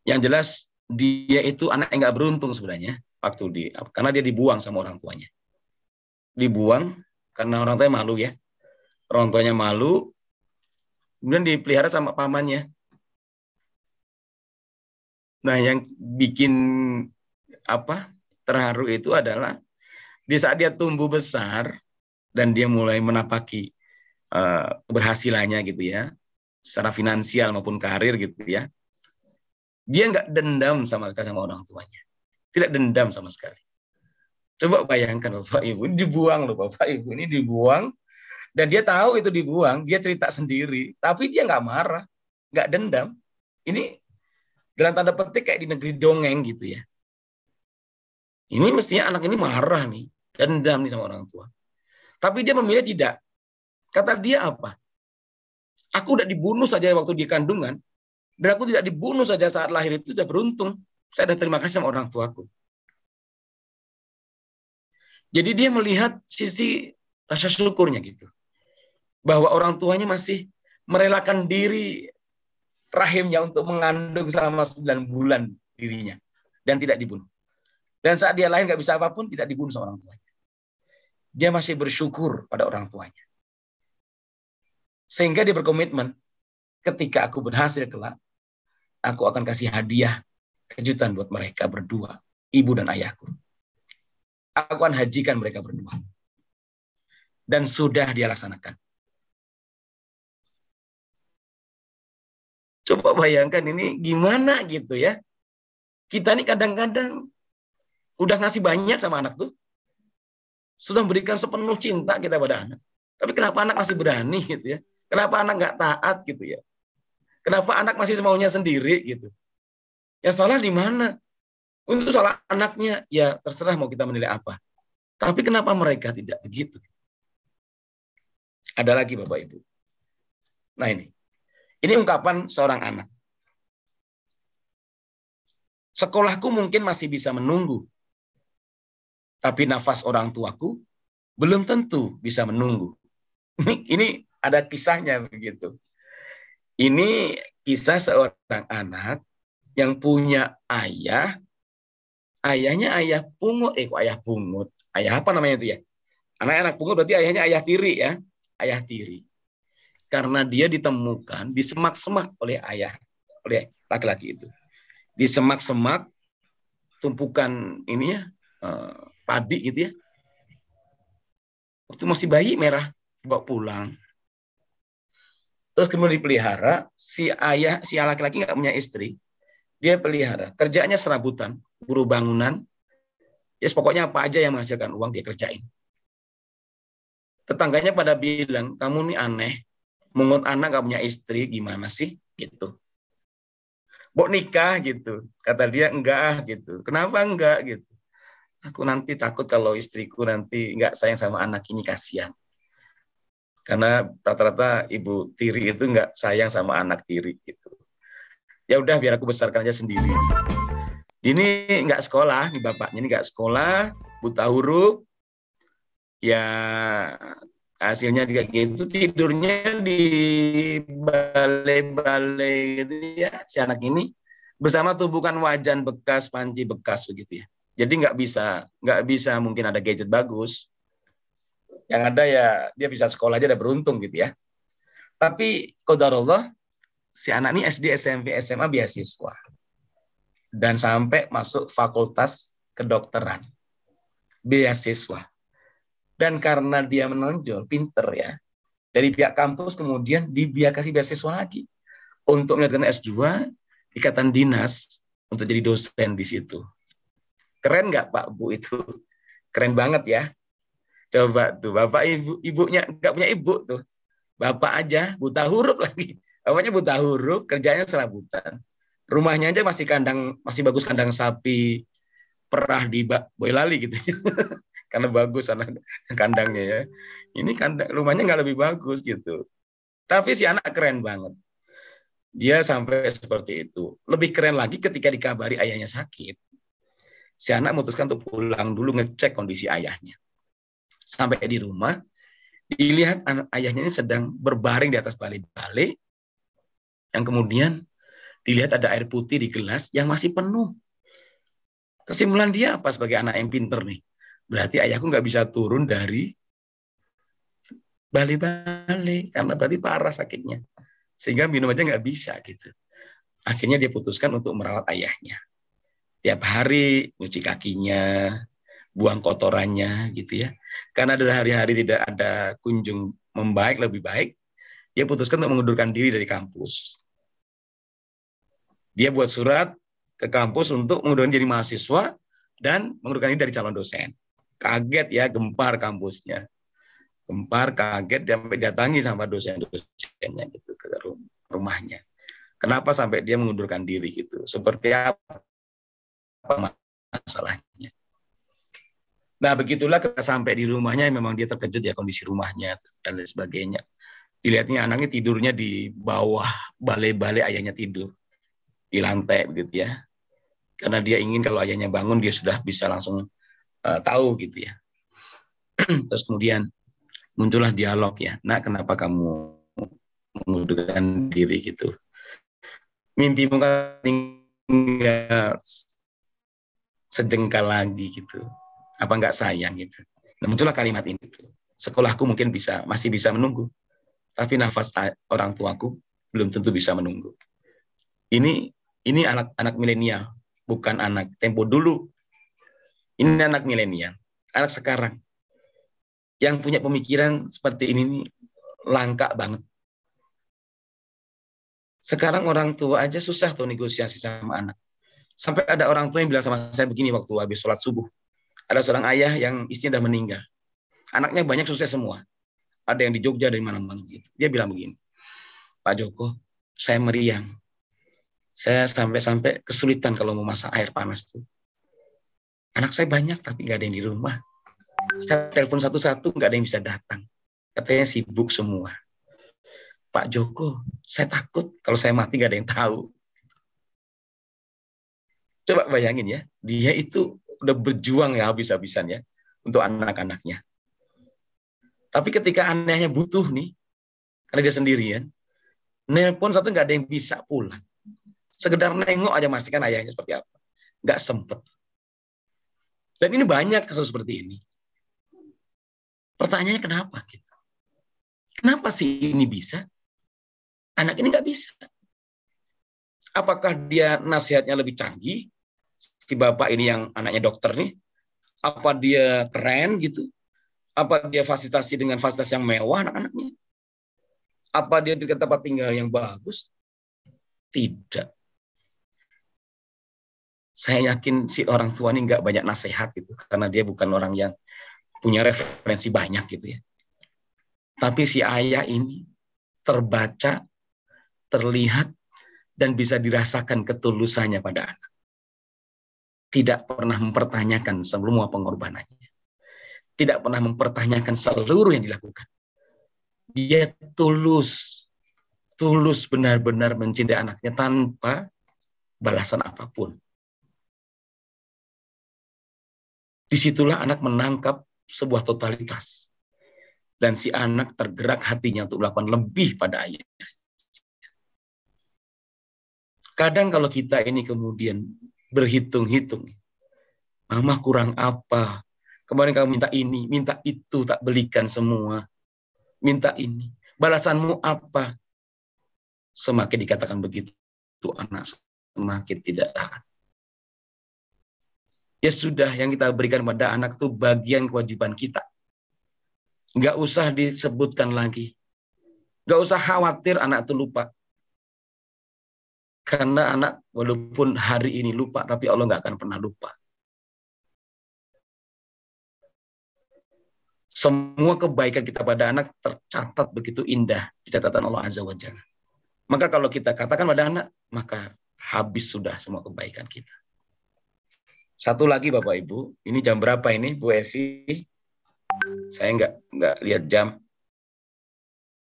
Yang jelas dia itu anak yang nggak beruntung sebenarnya karena dia dibuang sama orang tuanya. Dibuang karena orang tuanya malu ya. Orang tuanya malu, kemudian dipelihara sama pamannya. Nah, yang bikin terharu itu adalah di saat dia tumbuh besar dan dia mulai menapaki keberhasilannya gitu ya, secara finansial maupun karir gitu ya. Dia nggak dendam sama sekali sama orang tuanya. Tidak dendam sama sekali. Coba bayangkan Bapak Ibu, dibuang loh Bapak Ibu, ini dibuang. Dan dia tahu itu dibuang, dia cerita sendiri. Tapi dia nggak marah, nggak dendam. Ini dalam tanda petik kayak di negeri dongeng gitu ya. Ini mestinya anak ini marah nih, dendam nih sama orang tua. Tapi dia memilih tidak. Kata dia apa? Aku udah dibunuh saja waktu di kandungan. Dan aku tidak dibunuh saja saat lahir itu sudah beruntung. Saya sudah terima kasih sama orang tuaku. Jadi dia melihat sisi rasa syukurnya gitu. Bahwa orang tuanya masih merelakan diri rahimnya untuk mengandung selama 9 bulan dirinya. Dan tidak dibunuh. Dan saat dia lahir nggak bisa apapun, tidak dibunuh sama orang tuanya. Dia masih bersyukur pada orang tuanya. Sehingga dia berkomitmen, ketika aku berhasil kelak, aku akan kasih hadiah kejutan buat mereka berdua, ibu dan ayahku. Aku akan hajikan mereka berdua. Dan sudah dia laksanakan. Coba bayangkan ini gimana gitu ya. Kita ini kadang-kadang udah ngasih banyak sama anak tuh. Sudah memberikan sepenuh cinta kita pada anak. Tapi kenapa anak masih berani gitu ya. Kenapa anak nggak taat gitu ya. Kenapa anak masih semaunya sendiri gitu? Yang salah di mana? Untuk salah anaknya, ya terserah mau kita menilai apa. Tapi kenapa mereka tidak begitu? Ada lagi Bapak Ibu. Nah ini ungkapan seorang anak. Sekolahku mungkin masih bisa menunggu. Tapi nafas orang tuaku belum tentu bisa menunggu. Ini ada kisahnya begitu. Ini kisah seorang anak yang punya ayah. Ayahnya ayah pungut. Ayah pungut. Ayah apa namanya itu ya? Anak pungut berarti ayahnya ayah tiri ya. Ayah tiri. Karena dia ditemukan di semak-semak oleh laki-laki itu. Di semak-semak tumpukan ini ya, padi gitu ya. Waktu masih bayi merah dibawa pulang. Terus kemudian dipelihara, si laki-laki nggak punya istri, dia pelihara. Kerjanya serabutan, buruh bangunan, ya pokoknya apa aja yang menghasilkan uang dia kerjain. Tetangganya pada bilang, kamu nih aneh, mungut anak nggak punya istri, gimana sih? Gitu. Mau nikah gitu, kata dia enggak gitu. Kenapa enggak gitu? Aku nanti takut kalau istriku nanti nggak sayang sama anak ini, kasihan. Karena rata-rata ibu tiri itu nggak sayang sama anak tiri gitu. Ya udah biar aku besarkan aja sendiri. Ini nggak sekolah, nih bapaknya ini nggak sekolah, buta huruf. Ya Hasilnya dia gitu, tidurnya di balai-balai gitu ya, si anak ini bersama tumpukan wajan bekas, panci bekas begitu ya. Jadi nggak bisa mungkin ada gadget bagus. Yang ada ya dia bisa sekolah aja udah beruntung gitu ya. Tapi qadarullah si anak ini SD, SMP, SMA beasiswa dan sampai masuk fakultas kedokteran beasiswa. Dan karena dia menonjol, pinter ya, dari pihak kampus kemudian kasih beasiswa lagi untuk melanjutkan S2 ikatan dinas untuk jadi dosen di situ. Keren nggak Pak Bu itu? Keren banget ya. Coba tuh Bapak ibunya nggak punya ibu tuh. Bapak aja buta huruf lagi. Bapaknya buta huruf, kerjanya serabutan. Rumahnya aja masih bagus kandang sapi perah di Boyolali gitu. Karena bagus anak kandangnya ya. Ini rumahnya nggak lebih bagus gitu. Tapi si anak keren banget. Dia sampai seperti itu. Lebih keren lagi ketika dikabari ayahnya sakit. Si anak memutuskan untuk pulang dulu ngecek kondisi ayahnya. Sampai di rumah, dilihat ayahnya ini sedang berbaring di atas balai-balai. Yang kemudian dilihat ada air putih di gelas yang masih penuh. Kesimpulan dia apa sebagai anak yang pinter nih? Berarti ayahku nggak bisa turun dari balai-balai karena berarti parah sakitnya, sehingga minum aja nggak bisa gitu. Akhirnya dia putuskan untuk merawat ayahnya. Tiap hari cuci kakinya, buang kotorannya gitu ya. Karena dari hari-hari tidak ada kunjung membaik lebih baik, dia putuskan untuk mengundurkan diri dari kampus. Dia buat surat ke kampus untuk mengundurkan diri mahasiswa dan mengundurkan diri dari calon dosen. Kaget ya, gempar kampusnya. Gempar, kaget, sampai datangi sama dosen-dosennya gitu ke rumahnya. Kenapa sampai dia mengundurkan diri gitu? Seperti apa masalahnya? Nah, begitulah kita sampai di rumahnya, memang dia terkejut ya kondisi rumahnya dan lain sebagainya. Dilihatnya anaknya tidurnya di bawah balai-balai ayahnya tidur. Di lantai begitu ya. Karena dia ingin kalau ayahnya bangun, dia sudah bisa langsung tahu gitu ya. Terus kemudian muncullah dialog ya. Nah, kenapa kamu mengundurkan diri gitu? Mimpimu kan tinggal sejengkal lagi gitu. Apa enggak sayang gitu. Nah, muncullah kalimat ini gitu. Sekolahku mungkin masih bisa menunggu. Tapi nafas orang tuaku belum tentu bisa menunggu. Ini anak-anak milenial, bukan anak tempo dulu. Ini anak milenial, anak sekarang. Yang punya pemikiran seperti ini langka banget. Sekarang orang tua aja susah tuh negosiasi sama anak. Sampai ada orang tua yang bilang sama saya begini waktu habis sholat subuh. Ada seorang ayah yang istrinya sudah meninggal. Anaknya banyak sukses semua. Ada yang di Jogja dari mana-mana gitu. Dia bilang begini, Pak Joko, saya meriang. Saya sampai kesulitan kalau mau masak air panas tuh. Anak saya banyak tapi nggak ada yang di rumah. Saya telepon satu-satu nggak ada yang bisa datang. Katanya sibuk semua. Pak Joko, saya takut kalau saya mati nggak ada yang tahu. Coba bayangin ya, dia itu udah berjuang ya habis-habisan ya untuk anak-anaknya. Tapi ketika anaknya butuh nih, karena dia sendirian, nelpon satu nggak ada yang bisa pulang. Sekedar nengok aja memastikan ayahnya seperti apa. Nggak sempet. Dan ini banyak kasus seperti ini. Pertanyaannya kenapa gitu? Kenapa sih ini bisa? Anak ini nggak bisa. Apakah dia nasihatnya lebih canggih? Si bapak ini yang anaknya dokter nih. Apa dia keren gitu? Apa dia fasilitasi dengan fasilitas yang mewah anak-anaknya? Apa dia di tempat tinggal yang bagus? Tidak. Saya yakin si orang tua ini nggak banyak nasihat gitu, karena dia bukan orang yang punya referensi banyak gitu ya. Tapi si ayah ini terbaca, terlihat, dan bisa dirasakan ketulusannya pada anak. Tidak pernah mempertanyakan semua pengorbanannya. Tidak pernah mempertanyakan seluruh yang dilakukan. Dia tulus benar-benar mencintai anaknya tanpa balasan apapun. Disitulah anak menangkap sebuah totalitas. Dan si anak tergerak hatinya untuk melakukan lebih pada ayah. Kadang kalau kita ini kemudian berhitung-hitung, mama kurang apa? Kemarin kamu minta ini, minta itu, tak belikan semua. Minta ini. Balasanmu apa? Semakin dikatakan begitu, anak semakin tidak taat. Ya sudah, yang kita berikan pada anak itu bagian kewajiban kita. Nggak usah disebutkan lagi. Nggak usah khawatir anak itu lupa. Karena anak walaupun hari ini lupa, tapi Allah nggak akan pernah lupa. Semua kebaikan kita pada anak tercatat begitu indah di catatan Allah Azza wa Jalla. Maka kalau kita katakan pada anak, maka habis sudah semua kebaikan kita. Satu lagi Bapak Ibu, ini jam berapa ini Bu Evi? Saya nggak lihat jam.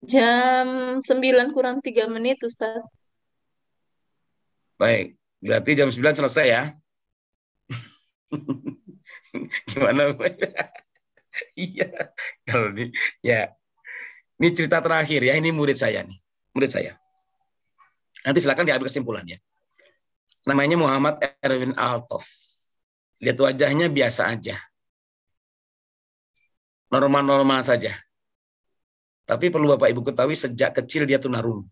Jam 9 kurang 3 menit, Ustaz. Baik, berarti jam 9 selesai ya. Gimana Bu? Iya, kalau ini ya. Ini cerita terakhir ya, ini murid saya nih. Murid saya. Nanti silakan diambil kesimpulannya. Namanya Muhammad Erwin Altof. Lihat wajahnya biasa aja. Normal-normal saja. Tapi perlu Bapak Ibu ketahui sejak kecil dia tunarungu.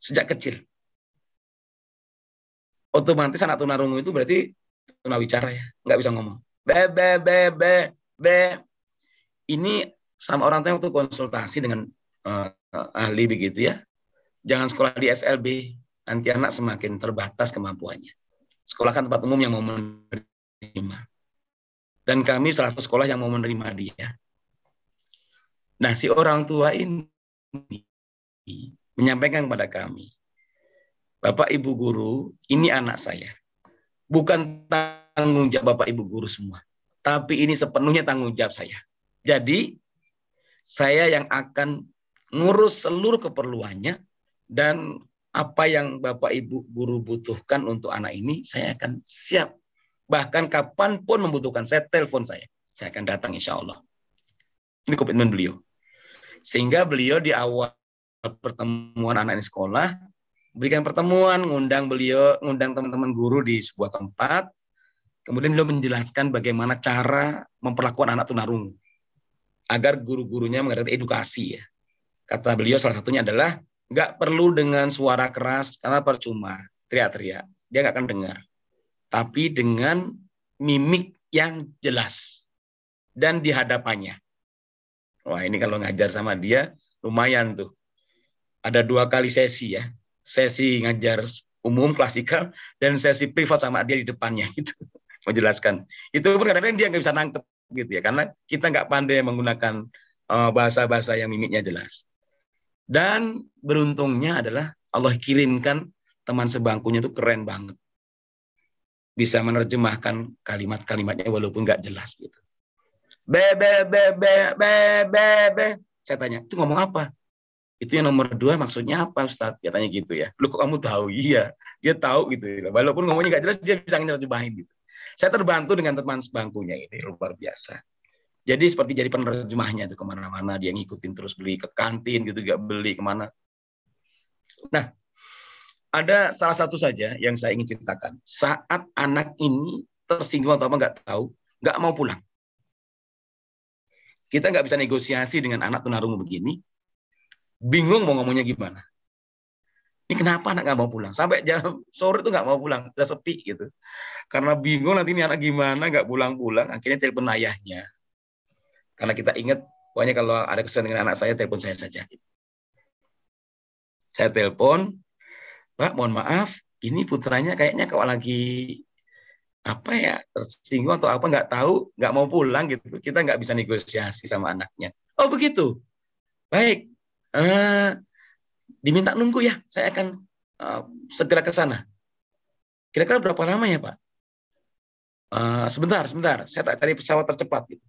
Sejak kecil. Otomatis anak tunarungu itu berarti tunawicara ya. Nggak bisa ngomong. Be. Ini sama orang tua yang waktu konsultasi dengan ahli begitu ya. Jangan sekolah di SLB. Nanti anak semakin terbatas kemampuannya. Sekolahkan tempat umum yang mau menerima. Dan kami salah satu sekolah yang mau menerima dia. Nah, si orang tua ini menyampaikan kepada kami, Bapak Ibu Guru, ini anak saya. Bukan tanggung jawab Bapak Ibu Guru semua. Tapi ini sepenuhnya tanggung jawab saya. Jadi, saya yang akan ngurus seluruh keperluannya dan apa yang Bapak Ibu Guru butuhkan untuk anak ini, saya akan siap. Bahkan kapanpun membutuhkan, saya telepon saya akan datang insya Allah. Ini komitmen beliau. Sehingga beliau di awal pertemuan anak ini sekolah, berikan pertemuan, ngundang teman-teman guru di sebuah tempat, kemudian beliau menjelaskan bagaimana cara memperlakukan anak tunarungu, agar guru-gurunya mengerti edukasi ya. Kata beliau salah satunya adalah, nggak perlu dengan suara keras, karena percuma, teriak-teriak, dia nggak akan dengar. Tapi dengan mimik yang jelas dan di hadapannya. Wah, ini kalau ngajar sama dia lumayan tuh. Ada 2 kali sesi ya. Sesi ngajar umum klasikal dan sesi privat sama dia di depannya gitu. Menjelaskan. Itu pun kadang-kadang dia nggak bisa nangkep gitu ya, karena kita nggak pandai menggunakan bahasa-bahasa yang mimiknya jelas. Dan beruntungnya adalah Allah kirimkan teman sebangkunya itu keren banget. Bisa menerjemahkan kalimat-kalimatnya walaupun nggak jelas gitu. Be. Saya tanya, itu ngomong apa? Itu yang nomor 2 maksudnya apa Ustadz? Dia tanya gitu ya. Lu kok kamu tahu? Iya, dia tahu gitu. Walaupun ngomongnya nggak jelas, dia bisa menerjemahin gitu. Saya terbantu dengan teman sebangkunya ini, luar biasa. Jadi seperti jadi penerjemahnya itu kemana-mana, dia ngikutin terus, beli ke kantin gitu, juga beli kemana. Nah, ada salah satu saja yang saya ingin ceritakan. Saat anak ini tersinggung atau apa nggak tahu, nggak mau pulang. Kita nggak bisa negosiasi dengan anak tunarungu begini. Bingung mau ngomongnya gimana. Ini kenapa anak nggak mau pulang? Sampai jam sore itu nggak mau pulang, udah sepi gitu. Karena bingung nanti ini anak gimana, nggak pulang-pulang. Akhirnya telepon ayahnya. Karena kita ingat, pokoknya kalau ada kesulitan dengan anak saya, telepon saya saja. Saya telepon, Pak, mohon maaf, ini putranya kayaknya kalau lagi apa ya, tersinggung atau apa, nggak tahu, nggak mau pulang gitu. Kita nggak bisa negosiasi sama anaknya. Oh begitu, baik, diminta nunggu ya, saya akan segera ke sana. Kira-kira berapa lama ya Pak? Sebentar, saya tak cari pesawat tercepat. Gitu.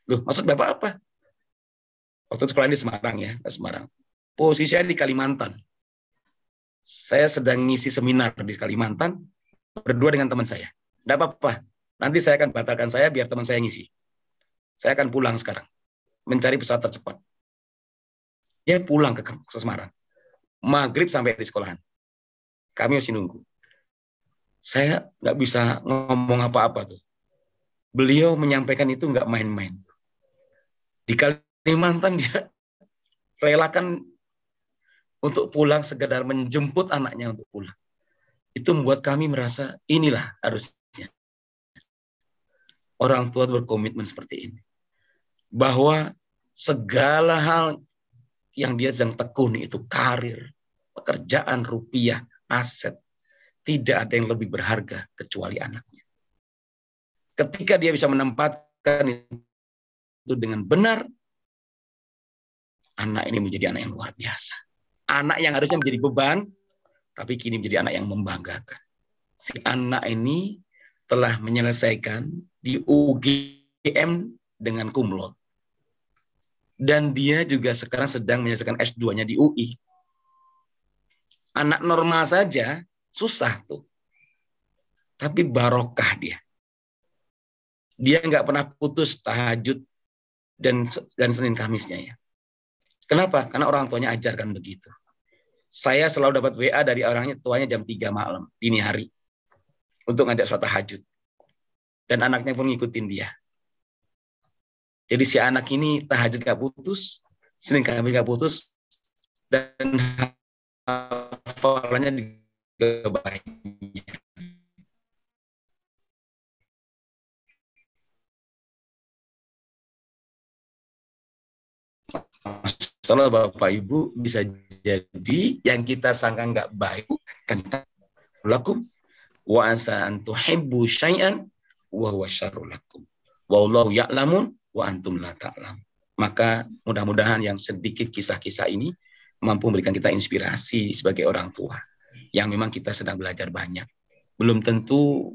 Loh, maksud Bapak apa? Waktu itu sekolah di Semarang ya, Semarang. Posisinya di Kalimantan. Saya sedang ngisi seminar di Kalimantan, berdua dengan teman saya. Tidak apa-apa, nanti saya akan batalkan saya biar teman saya ngisi. saya akan pulang sekarang, mencari pesawat tercepat. Dia pulang ke Semarang. Maghrib sampai di sekolahan. Kami masih nunggu. Saya nggak bisa ngomong apa-apa tuh. Beliau menyampaikan itu nggak main-main. Di Kalimantan dia relakan untuk pulang, sekedar menjemput anaknya untuk pulang. Itu membuat kami merasa inilah harusnya orang tua berkomitmen seperti ini. Bahwa segala hal yang dia sedang tekuni itu karir, pekerjaan, rupiah, aset, tidak ada yang lebih berharga kecuali anaknya. Ketika dia bisa menempatkan itu dengan benar, anak ini menjadi anak yang luar biasa. Anak yang harusnya menjadi beban, tapi kini menjadi anak yang membanggakan. Si anak ini telah menyelesaikan di UGM dengan cum laude. Dan dia juga sekarang sedang menyelesaikan S2-nya di UI. Anak normal saja susah tuh. Tapi barokah dia. Dia nggak pernah putus tahajud dan Senin Kamisnya ya. Kenapa? Karena orang tuanya ajarkan begitu. Saya selalu dapat WA dari orangnya tuanya jam 3 malam, dini hari. Untuk ngajak sholat tahajud. Dan anaknya pun ngikutin dia. Jadi si anak ini tahajud gak putus, Senin Kamis gak putus, dan hafalannya juga baik. Masalah Bapak Ibu bisa jadi yang kita sangka nggak baik kan lakum wa asa an tuhibbu syai'an wa huwa syarrul lakum wallahu ya'lamun wa antum la ta'lam. Maka mudah-mudahan yang sedikit kisah-kisah ini mampu memberikan kita inspirasi sebagai orang tua yang memang kita sedang belajar banyak. Belum tentu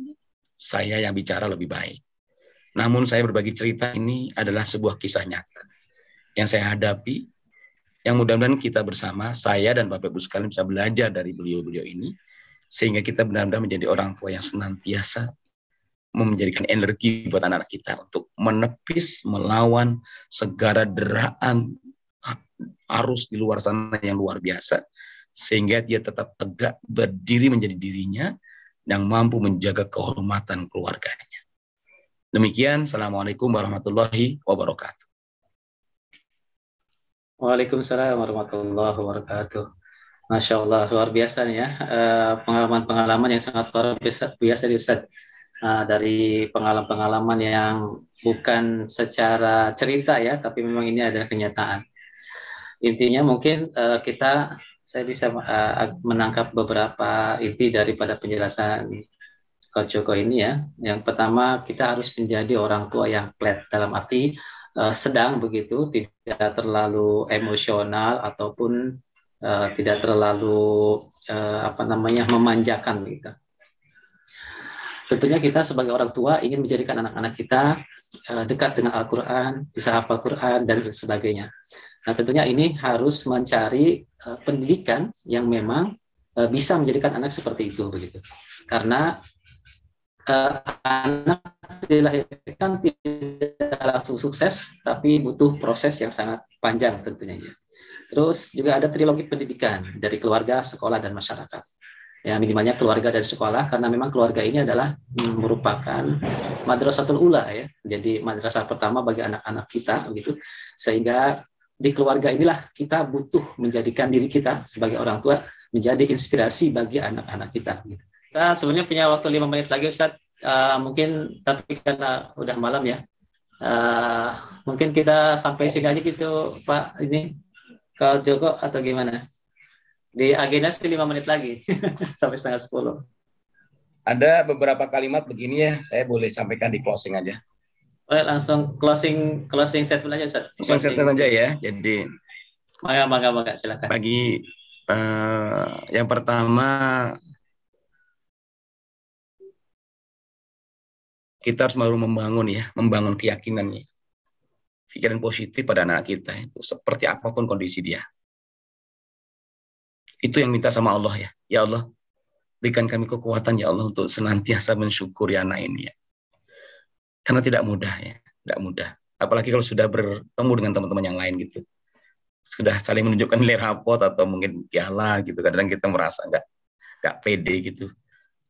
saya yang bicara lebih baik. Namun saya berbagi cerita ini adalah sebuah kisah nyata yang saya hadapi, yang mudah-mudahan kita bersama, saya dan Bapak Ibu sekalian bisa belajar dari beliau-beliau ini, sehingga kita benar-benar menjadi orang tua yang senantiasa menjadikan energi buat anak-anak kita untuk menepis, melawan segala deraan arus di luar sana yang luar biasa, sehingga dia tetap tegak berdiri menjadi dirinya yang mampu menjaga kehormatan keluarganya. Demikian, Assalamualaikum warahmatullahi wabarakatuh. Waalaikumsalam warahmatullahi wabarakatuh. Masya Allah, luar biasa nih ya, pengalaman-pengalaman yang sangat luar biasa di Ustadz. Dari pengalaman-pengalaman yang bukan secara cerita ya, tapi memang ini adalah kenyataan. Intinya mungkin saya bisa menangkap beberapa inti daripada penjelasan Coach Joko ini ya. Yang pertama, kita harus menjadi orang tua yang flat, dalam arti sedang begitu, tidak terlalu emosional ataupun tidak terlalu memanjakan gitu. Tentunya kita sebagai orang tua ingin menjadikan anak-anak kita dekat dengan Al-Quran, bisa hafal Quran, dan sebagainya. Nah, tentunya ini harus mencari pendidikan yang memang bisa menjadikan anak seperti itu, begitu. Karena anak dilahirkan tidak langsung sukses, tapi butuh proses yang sangat panjang tentunya. Terus juga ada trilogi pendidikan dari keluarga, sekolah, dan masyarakat. Ya, minimalnya keluarga dan sekolah, karena memang keluarga ini adalah merupakan madrasatul ula ya. Jadi madrasah pertama bagi anak-anak kita gitu. Sehingga di keluarga inilah kita butuh menjadikan diri kita sebagai orang tua menjadi inspirasi bagi anak-anak kita gitu. Kita sebenarnya punya waktu 5 menit lagi Ustadz. Mungkin tapi karena udah malam ya. Mungkin kita sampai sini aja gitu Pak ini Kak Joko atau gimana? Di agenda sih 5 menit lagi sampai 9:30. Ada beberapa kalimat begini ya, saya boleh sampaikan di closing aja. Boleh langsung closing statement aja Ustaz. Closing statement aja ya. Jadi mangga silakan. Bagi yang pertama, kita harus baru membangun keyakinan ya. Pikiran positif pada anak kita itu seperti apapun kondisi dia. Itu yang minta sama Allah ya. Ya Allah, berikan kami kekuatan ya Allah untuk senantiasa mensyukuri anak ini ya. Karena tidak mudah ya, tidak mudah. apalagi kalau sudah bertemu dengan teman-teman yang lain gitu, sudah saling menunjukkan nilai rapot atau mungkin piala gitu, kadang kita merasa nggak pede gitu.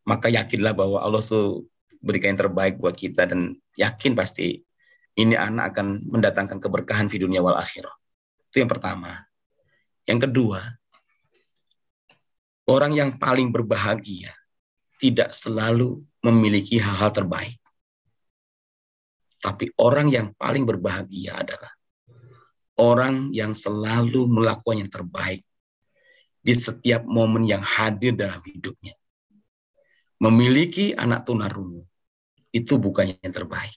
Maka yakinlah bahwa Allah tuh berikan yang terbaik buat kita, dan yakin pasti ini anak akan mendatangkan keberkahan di dunia wal akhirah. Itu yang pertama. Yang kedua, orang yang paling berbahagia tidak selalu memiliki hal-hal terbaik. Tapi orang yang paling berbahagia adalah orang yang selalu melakukan yang terbaik di setiap momen yang hadir dalam hidupnya. Memiliki anak tunarungu itu bukan yang terbaik.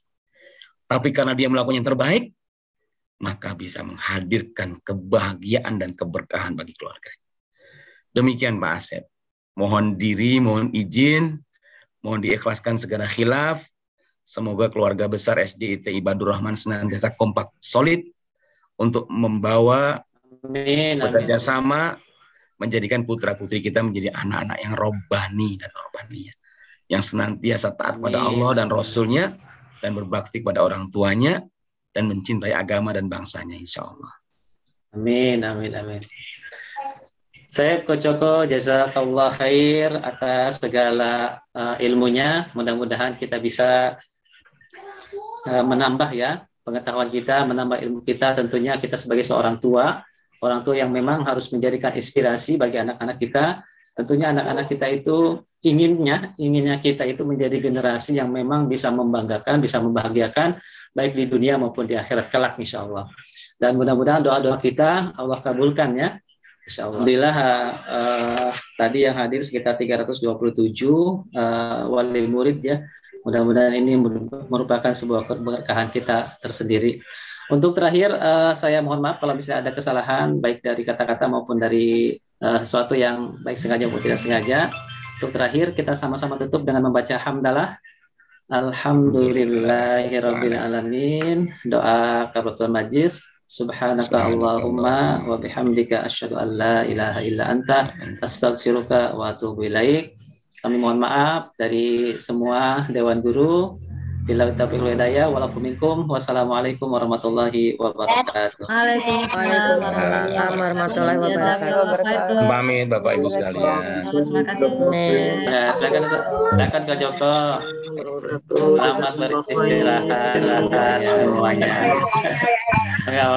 Tapi karena dia melakukan yang terbaik, maka bisa menghadirkan kebahagiaan dan keberkahan bagi keluarganya. Demikian Pak Asep. Mohon izin, mohon diikhlaskan segala khilaf. Semoga keluarga besar SDIT Ibadur Rahman senantiasa kompak solid untuk membawa bekerja sama menjadikan putra-putri kita menjadi anak-anak yang robbani dan robbaniyah, yang senantiasa taat pada Allah dan Rasulnya, dan berbakti kepada orang tuanya, dan mencintai agama dan bangsanya, insya Allah. Amin, amin, amin. Saya Kocoko, jazakallah khair atas segala ilmunya. Mudah-mudahan kita bisa menambah ya pengetahuan kita, menambah ilmu kita. Tentunya kita sebagai seorang tua, orang tua yang memang harus menjadikan inspirasi bagi anak-anak kita. Tentunya anak-anak kita itu inginnya kita itu menjadi generasi yang memang bisa membanggakan, bisa membahagiakan, baik di dunia maupun di akhirat kelak, insya Allah. Dan mudah-mudahan doa-doa kita Allah kabulkan ya. Insya Allah. Alhamdulillah tadi yang hadir sekitar 327 wali murid ya. Mudah-mudahan ini merupakan sebuah keberkahan kita tersendiri. Untuk terakhir, saya mohon maaf kalau bisa ada kesalahan baik dari kata-kata maupun dari sesuatu yang baik sengaja maupun tidak sengaja. Untuk terakhir, kita sama-sama tutup dengan membaca hamdalah. Alhamdulillahirabbil alamin. Doa kafaratul majlis. Subhanaka Allahumma wa bihamdika asyhadu an la ilaha illa anta astaghfiruka wa atubu ilaik. Kami mohon maaf dari semua Dewan Guru. Billahi taufiq wal hidayah. Walafu minkum. Wassalamualaikum warahmatullahi wabarakatuh. Waalaikumsalam warahmatullahi wabarakatuh. Pamit Bapak Ibu sekalian. Terima kasih. Silakan Kak Joko. Selamat beristirahat semuanya. Enggak.